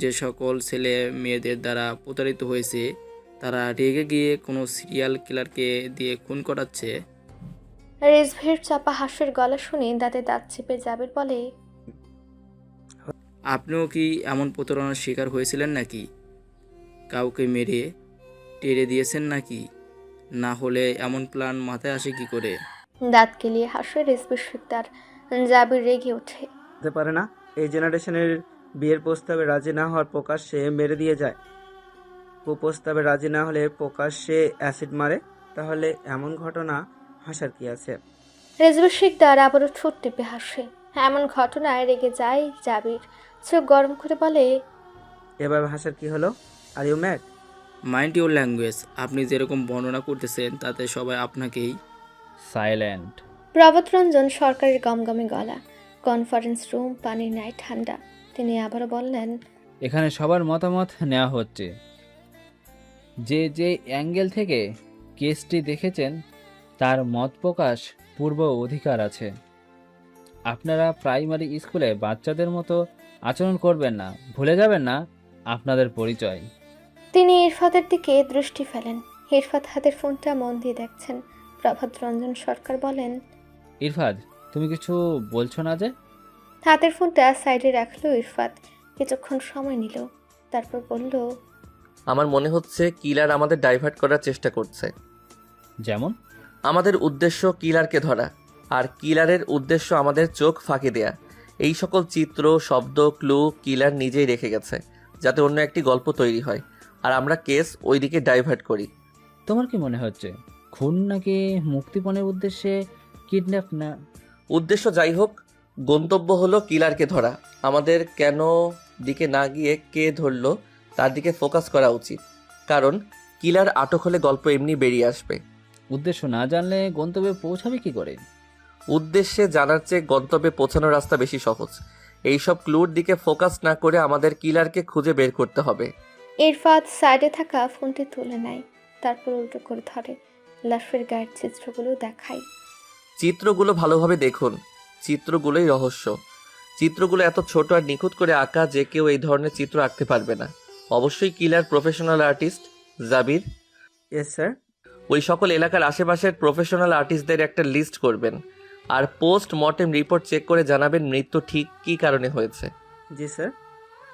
যে সকল ছেলে মেয়েদের দ্বারা প্রতারিত হয়েছে তারা রেগে গিয়ে কোনো সিরিয়াল কিলারকে দিয়ে খুন করাচ্ছে? রিজভীর চাপা হাস্যের গলা শুনে দাঁতে দাঁত চেপে জাবির বলে, আপনিও কি এমন প্রতারণার শিকার হয়েছিলেন নাকি? কাউকে মেরে টেরে দিয়েছেন নাকি? না হলে এমন প্ল্যান মাথায় আসে কি করে? দাঁত কেলিয়ে হাসে রিজভী শিকদার। জাবির রেগে ওঠে। হতে পারে না এই জেনারেশনের বিয়ের প্রস্তাবে রাজি না হওয়ার প্রকাশ্যে মেরে দিয়ে যায়। কুপ্রস্তাবে রাজি না হলে প্রকাশ্যে অ্যাসিড মারে। তাহলে এমন ঘটনা হাসার কি আছে? রিজভী শিকদার আবারও ঠোঁট টিপে হাসে। এমন ঘটনায় রেগে যায় জাবির। চোখ গরম করে বলে, এবার হাসার কি হলো? Are you mad? Mind your language. আপনি যেরকম বর্ণনা করতেছেন তাতে সবাই আপনাকেই। সাইলেন্ট। প্রভাত রঞ্জন সরকারের গমগমে গলা। কনফারেন্স রুম পানির ন্যায় ঠান্ডা। তিনি আবারও বললেন, এখানে সবার মতামত নেওয়া হচ্ছে। যে যে অ্যাঙ্গেল থেকে কেসটি দেখেছেন তার মত প্রকাশ পূর্ব অধিকার আছে। আপনারা প্রাইমারি স্কুলে বাচ্চাদের মতো আচরণ করবেন না, ভুলে যাবেন না আপনাদের পরিচয়। তিনি ইরফাতের দিকে দৃষ্টি ফেলেন। ইরফাত হাতের ফোনটা মন দিয়ে দেখছেন। প্রভাত রঞ্জন সরকার বলেন, ইরফাদ, তুমি কিছু বলছো না যে? হাতের ফোনটা সাইডে রাখলো ইরফাত। কিছুক্ষণ সময় নিল, তারপর বলল, আমার মনে হচ্ছে কিলার আমাদের ডাইভার্ট করার চেষ্টা করছে। যেমন? আমাদের উদ্দেশ্য কিলারকে ধরা, আর কিলারের উদ্দেশ্য আমাদের চোখ ফাঁকি দেয়া। এই সকল চিত্র, শব্দ, ক্লু কিলার নিজেই রেখে গেছে, যাতে অন্য একটি গল্প তৈরি হয়, আর আমরা কেস ওইদিকে ডাইভার্ট করি। তোমার কি মনে হচ্ছে খুন নাকি মুক্তিপণের উদ্দেশ্যে কিডন্যাপ? না, উদ্দেশ্য যাই হোক, গন্তব্য হলো কিলারকে ধরা। আমাদের কেন দিকে না গিয়ে কে ধরলো তার দিকে ফোকাস করা উচিত, কারণ কিলার আটক হলে গল্প এমনি বেরিয়ে আসবে। উদ্দেশ্য না জানলে গন্তব্যে পৌঁছাবে কি করে? উদ্দেশ্যে জানার চেয়ে গন্তব্যে পৌঁছানোর রাস্তা বেশি সহজ। এইসব ক্লুর দিকে ফোকাস না করে আমাদের কিলারকে খুঁজে বের করতে হবে। ইরফাত সাইডে থাকা ফোনটি তুলে নেয়। তারপর উল্টো করে ধরে। লাশের গায়ের চিত্রগুলো দেখায়। চিত্রগুলো ভালোভাবে দেখুন, চিত্রগুলোই রহস্য। চিত্রগুলো এত ছোট আর নিখুঁত করে আঁকা যে কেউ এই ধরনের চিত্র আঁকতে পারবে না। অবশ্যই কিলার প্রফেশনাল আর্টিস্ট। জাবির, ইয়েস স্যার। ওই সকল এলাকার আশেপাশের প্রফেশনাল আর্টিস্টদের একটা লিস্ট করবেন। আর পোস্ট মর্টেম রিপোর্ট চেক করে জানাবেন মৃত্যু ঠিক কী কারণে হয়েছে। জি স্যার।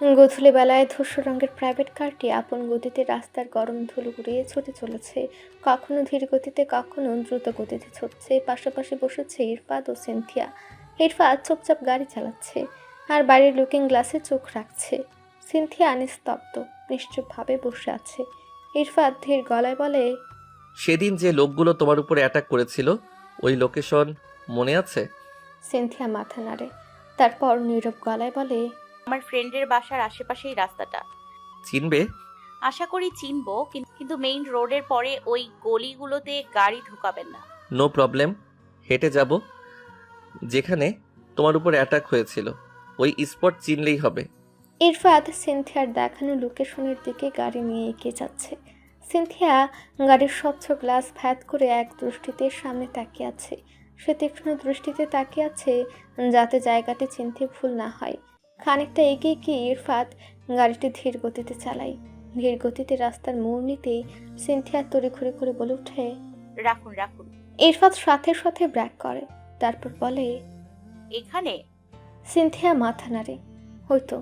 গোধূলি বেলায় ধূসর রঙের প্রাইভেট কারটি আপন গতিতে রাস্তার গরম ধুলো উড়িয়ে ছুটে চলেছে। কখনো ধীর গতিতে, কখনো দ্রুত গতিতে ছুটছে। পাশাপাশি বসেছে ইরফাত ও সিনথিয়া। ইরফাত চুপচাপ গাড়ি চালাচ্ছে আর বাড়ির লুকিং গ্লাসে চোখ রাখছে। সিনথিয়া নিস্তব্ধ, নিশ্চুপভাবে বসে আছে। ইরফাত ধীর গলায় বলে, সেদিন যে লোকগুলো তোমার উপরে অ্যাটাক করেছিল, ওই লোকেশন মনে আছে? সিনথিয়া মাথা নাড়ে, তারপর নীরব গলায় বলে, আমার ফ্রেন্ডের বাসার আশেপাশেই রাস্তাটা। চিনবে? আশা করি চিনবো, কিন্তু মেইন রোডের পরে ওই গলিগুলোতে গাড়ি ঢুকাবেন না। নো প্রবলেম, হেঁটে যাব। যেখানে তোমার উপর অ্যাটাক হয়েছিল ওই স্পট চিনলেই হবে। ইরফাত সিনথিয়ার দেখানো লোকেশনের দিকে গাড়ি নিয়ে এগিয়ে যাচ্ছে। সিনথিয়া গাড়ির স্বচ্ছ গ্লাস ভ্যাদ করে এক দৃষ্টিতে সামনে তাকিয়ে আছে। সে তীক্ষ্ণ দৃষ্টিতে তাকিয়ে আছে যাতে জায়গাটি চিনতে ভুল না হয়। খানিকটা এগিয়ে গিয়ে ইরফাত গাড়িটি ধীর গতিতে চালায়। ধীর গতিতে রাস্তার মোড় নিতেই সিনথিয়া তড়িঘড়ি করে বলে ওঠে, রাখুন রাখুন। ইরফাত সাথে সাথে ব্রেক করে, তারপর বলে, এখানে? সিনথিয়া মাথা নাড়ে, হয়তো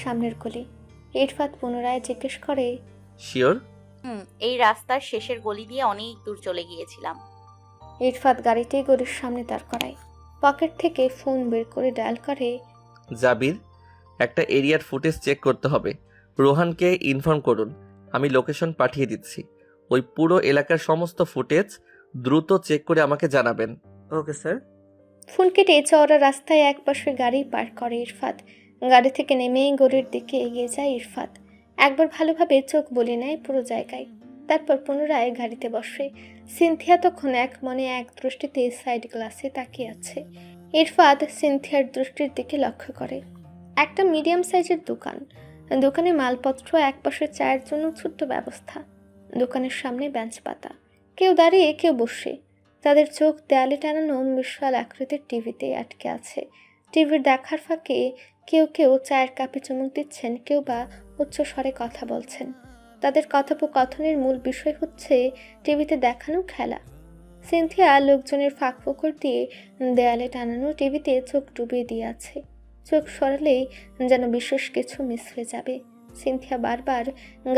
সামনের গলি। ইরফাত পুনরায় জিজ্ঞেস করে, শিওর? এই রাস্তার শেষের গলি দিয়ে অনেক দূর চলে গিয়েছিলাম। ইরফাত গাড়িটি গলির সামনে দাঁড় করায়। পকেট থেকে ফোন বের করে ডায়াল করে, জাবির, একটা এরিয়ার ফুটেজ চেক করতে হবে। রোহানকে ইনফর্ম করুন, আমি লোকেশন পাঠিয়ে দিচ্ছি। ওই পুরো এলাকার সমস্ত ফুটেজ দ্রুত চেক করে আমাকে জানাবেন। Okay sir. ফোন কেটে চওড়া রাস্তায় একপাশে গাড়ি পার্ক করে ইরফাত। গাড়ি থেকে নেমে গলির দিকে এগিয়ে যায় ইরফাত। একবার ভালোভাবে চোখ বলে নেয় পুরো জায়গায়, তারপর পুনরায় গাড়িতে বসে। সিনথিয়া তখন এক মনে এক দৃষ্টিতে সাইড গ্লাসে তাকিয়ে আছে। ইরফাত সিনথিয়ার দৃষ্টির দিকে লক্ষ্য করে। একটা মিডিয়াম সাইজের দোকান। দোকানে মালপত্র, একপাশে চায়ের জন্য ছোট্ট ব্যবস্থা। দোকানের সামনে বেঞ্চ পাতা, কেউ দাঁড়িয়ে কেউ বসে। তাদের চোখ দেয়ালে টানানো বিশাল আকৃতির টিভিতে আটকে আছে। টিভির দেখার ফাঁকে কেউ কেউ চায়ের কাপে চুমুক দিচ্ছেন, কেউ বা উচ্চ স্বরে কথা বলছেন। তাদের কথোপকথনের মূল বিষয় হচ্ছে টিভিতে দেখানো খেলা। সিনথিয়া লোকজনের ফাঁক ফোকর দিয়ে দেয়ালে টানানো টিভিতে চোখ ডুবিয়ে দিয়ে আছে। চোখ সরালেই যেন বিশেষ কিছু মিস হয়ে যাবে। সিনথিয়া বারবার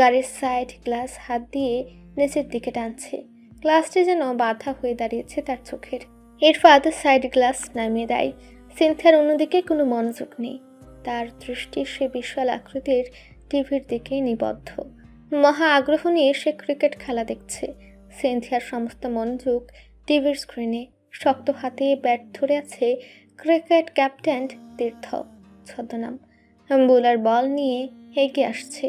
গাড়ির সাইড গ্লাস হাত দিয়ে নিচের দিকে টানছে। গ্লাসটি যেন বাধা হয়ে দাঁড়িয়েছে তার চোখের। ইরফাত সাইড গ্লাস নামিয়ে দেয়। সিনথিয়ার অন্যদিকে কোনো মনোযোগ নেই। তার দৃষ্টি সে বিশাল আকৃতির টিভির দিকেই নিবদ্ধ। মহা আগ্রহ নিয়ে সে ক্রিকেট খেলা দেখছে। সিনথিয়ার সমস্ত মনোযোগ টিভির স্ক্রিনে। শক্ত হাতে ব্যাট ধরে আছে ক্রিকেট ক্যাপ্টেন তীর্থ, ছদ্মনাম। বোলার বল নিয়ে এগিয়ে আসছে।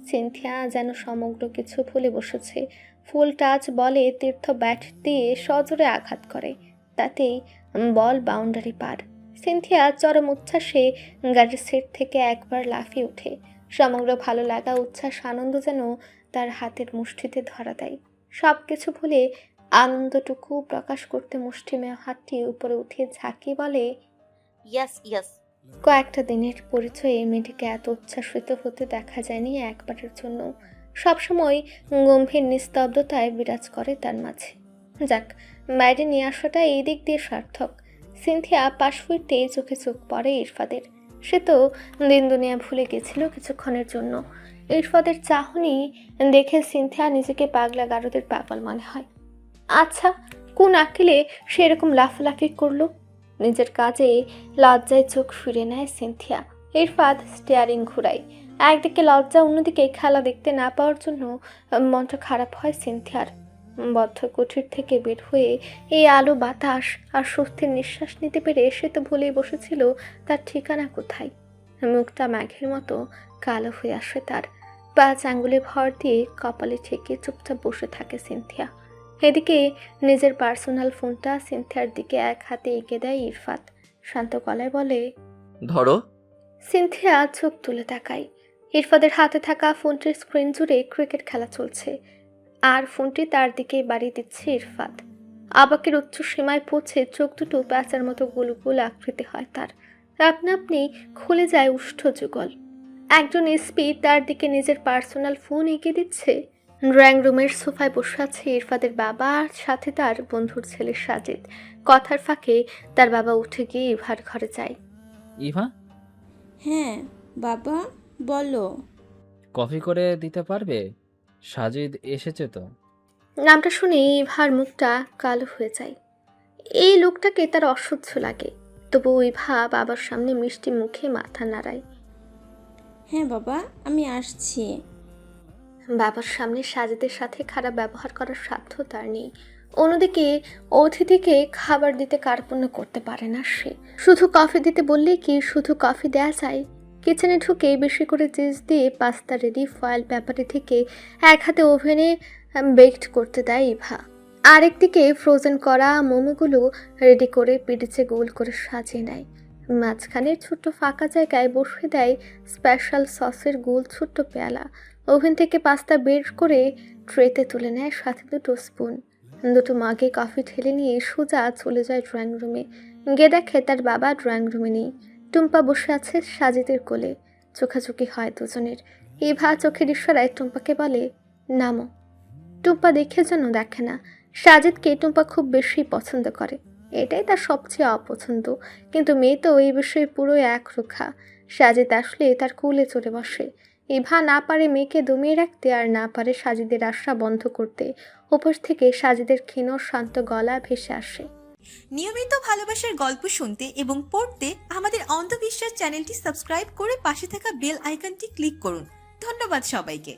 সিনথিয়া যেন সমগ্র কিছু ভুলে বসেছে। ফুল টাচ বলে তীর্থ ব্যাট দিয়ে সজোরে আঘাত করে, তাতেই বল বাউন্ডারি পার। সিনথিয়া চরম উচ্ছ্বাসে গাড়ির সিট থেকে একবার লাফিয়ে ওঠে। সমগ্র ভালো লাগা, উচ্ছ্বাস, আনন্দ যেন তার হাতের মুষ্টিতে ধরা দেয়। সব কিছু ভুলে আনন্দটুকু প্রকাশ করতে মুষ্টিমেয় হাতটি উপরে উঠিয়ে ঝাঁকিয়ে বলে, ইয়াস ইয়াস। কয়েকটা দিনের পরিচয়ে মেয়েটিকে এত উচ্ছ্বাসিত হতে দেখা যায়নি একবারের জন্য। সবসময় গম্ভীর নিস্তব্ধতায় বিরাজ করে তার মাঝে। যাক, বাইরে নিয়ে আসাটা এই দিক দিয়ে সার্থক। সিনথিয়া পাশ ফিরতেই চোখে চোখ পড়ে ইরফাদের। সে তো দিন দুনিয়া ভুলে গেছিল কিছুক্ষণের জন্য। ইরফাদের চাহনি দেখে সিনথিয়া নিজেকে পাগলা গারদের পাগল মনে হয়। আচ্ছা, কোন আকিলে সে এরকম লাফালাফি করলো? নিজের কাজে লজ্জায় চোখ ফিরে নেয় সিনথিয়া। ইরফাত স্টিয়ারিং ঘুরায়। একদিকে লজ্জা, অন্যদিকে খেলা দেখতে না পাওয়ার জন্য মনটা খারাপ হয় সিনথিয়ার। বদ্ধ কুঠির থেকে বের হয়ে এই আলো বাতাস আর স্বস্তির নিঃশ্বাস নিতে পেরে সে তো ভুলেই বসেছিল তার ঠিকানা কোথায়। মুখটা মেঘের মতো কালো হয়ে আসে তার। 5 আঙ্গুলে ভর দিয়ে কপালে ঠেকে চুপচাপ বসে থাকে সিনথিয়া। এদিকে নিজের পার্সোনাল ফোনটা সিনথিয়ার দিকে এক হাতে এগিয়ে দেয় ইরফাত। শান্ত গলায় বলে, ধরো। সিনথিয়া চোখ তুলে তাকায়। ইরফাদের হাতে থাকা ফোনটির স্ক্রিন জুড়ে ক্রিকেট খেলা চলছে, আর ফোনটি তার দিকে বাড়িয়ে দিচ্ছে ইরফাত। আবাকের উচ্চ সীমায় পৌঁছে চোখ দুটো প্যাঁচার মতো গোল গোল আকৃতি হয় তার। আপনা আপনি খুলে যায় উষ্ঠ যুগল। একজন এসপি তার দিকে নিজের পার্সোনাল ফোন এগিয়ে দিচ্ছে। ড্রয়িং রুমের সোফায় বসে আছে ইরফাদের বাবা আর সাথে তার বন্ধুর ছেলে সাজিদ। কথার ফাঁকে তার বাবা উঠে গিয়ে ইভার ঘরে যায়। ইভা, হ্যাঁ বাবা, বলো। কফি করে দিতে পারবে? সাজিদ এসেছে তো। নামটা শুনে ইভার মুখটা কালো হয়ে যায়। এই লোকটাকে তার অসহ্য লাগে, তবু ইভা বাবার সামনে মিষ্টি মুখে মাথা নাড়ায়। হ্যাঁ বাবা, আমি আসছি। বাবার সামনে সাজিদের সাথে খারাপ ব্যবহার করার সাধ্য তার নেই। অন্যদিকে অতিথিকে খাবার দিতে কার্পণ্য করতে পারে না সে। শুধু কফি দিতে বললে কি শুধু কফি দেয়া যায়? কিচেনে ঢুকে বেশি করে চিজ দিয়ে পাস্তা রেডি ফয়েল পেপারে থেকে এক হাতে ওভেনে বেকড করতে দেয় ইভা। আরেকদিকে ফ্রোজেন করা মোমোগুলো রেডি করে পিডিচে গোল করে সাজিয়ে নেয়। মাঝখানে ছোট্ট ফাঁকা জায়গায় বসে দেয় স্পেশাল সসের গোল ছোট্ট পেয়ালা। ওভেন থেকে পাস্তা বের করে ট্রেতে তুলে নেয়, সাথে দুটো স্পুন। দুটো মাগে কফি ঢেলে নিয়ে সোজা চলে যায় ড্রয়িং রুমে। গিয়ে দেখে তার বাবা ড্রয়িং রুমে নেই। টুম্পা বসে আছে সাজিদের কোলে। চোখাচোখি হয় দুজনের। ইভা চোখের ইশারায় টুম্পাকে বলে, নামো। টুম্পা দেখে যেন দেখে না। সাজিদকে টুম্পা খুব বেশি পছন্দ করে, এটাই তার সবচেয়ে অপছন্দ। কিন্তু মেয়ে তো এই বিষয়ে পুরো একরোখা। সাজিদ আসলে তার কোলে চড়ে বসে। ইভা না পারে মেয়েকে দমিয়ে রাখতে, আর না পারে সাজিদের আশা বন্ধ করতে। উপর থেকে সাজিদের ক্ষীণ শান্ত গলা ভেসে আসে। নিয়মিত ভালোবাসার গল্প শুনতে এবং পড়তে আমাদের অন্ধবিশ্বাস চ্যানেলটি সাবস্ক্রাইব করে পাশে থাকা বেল আইকনটি ক্লিক করুন। ধন্যবাদ সবাইকে।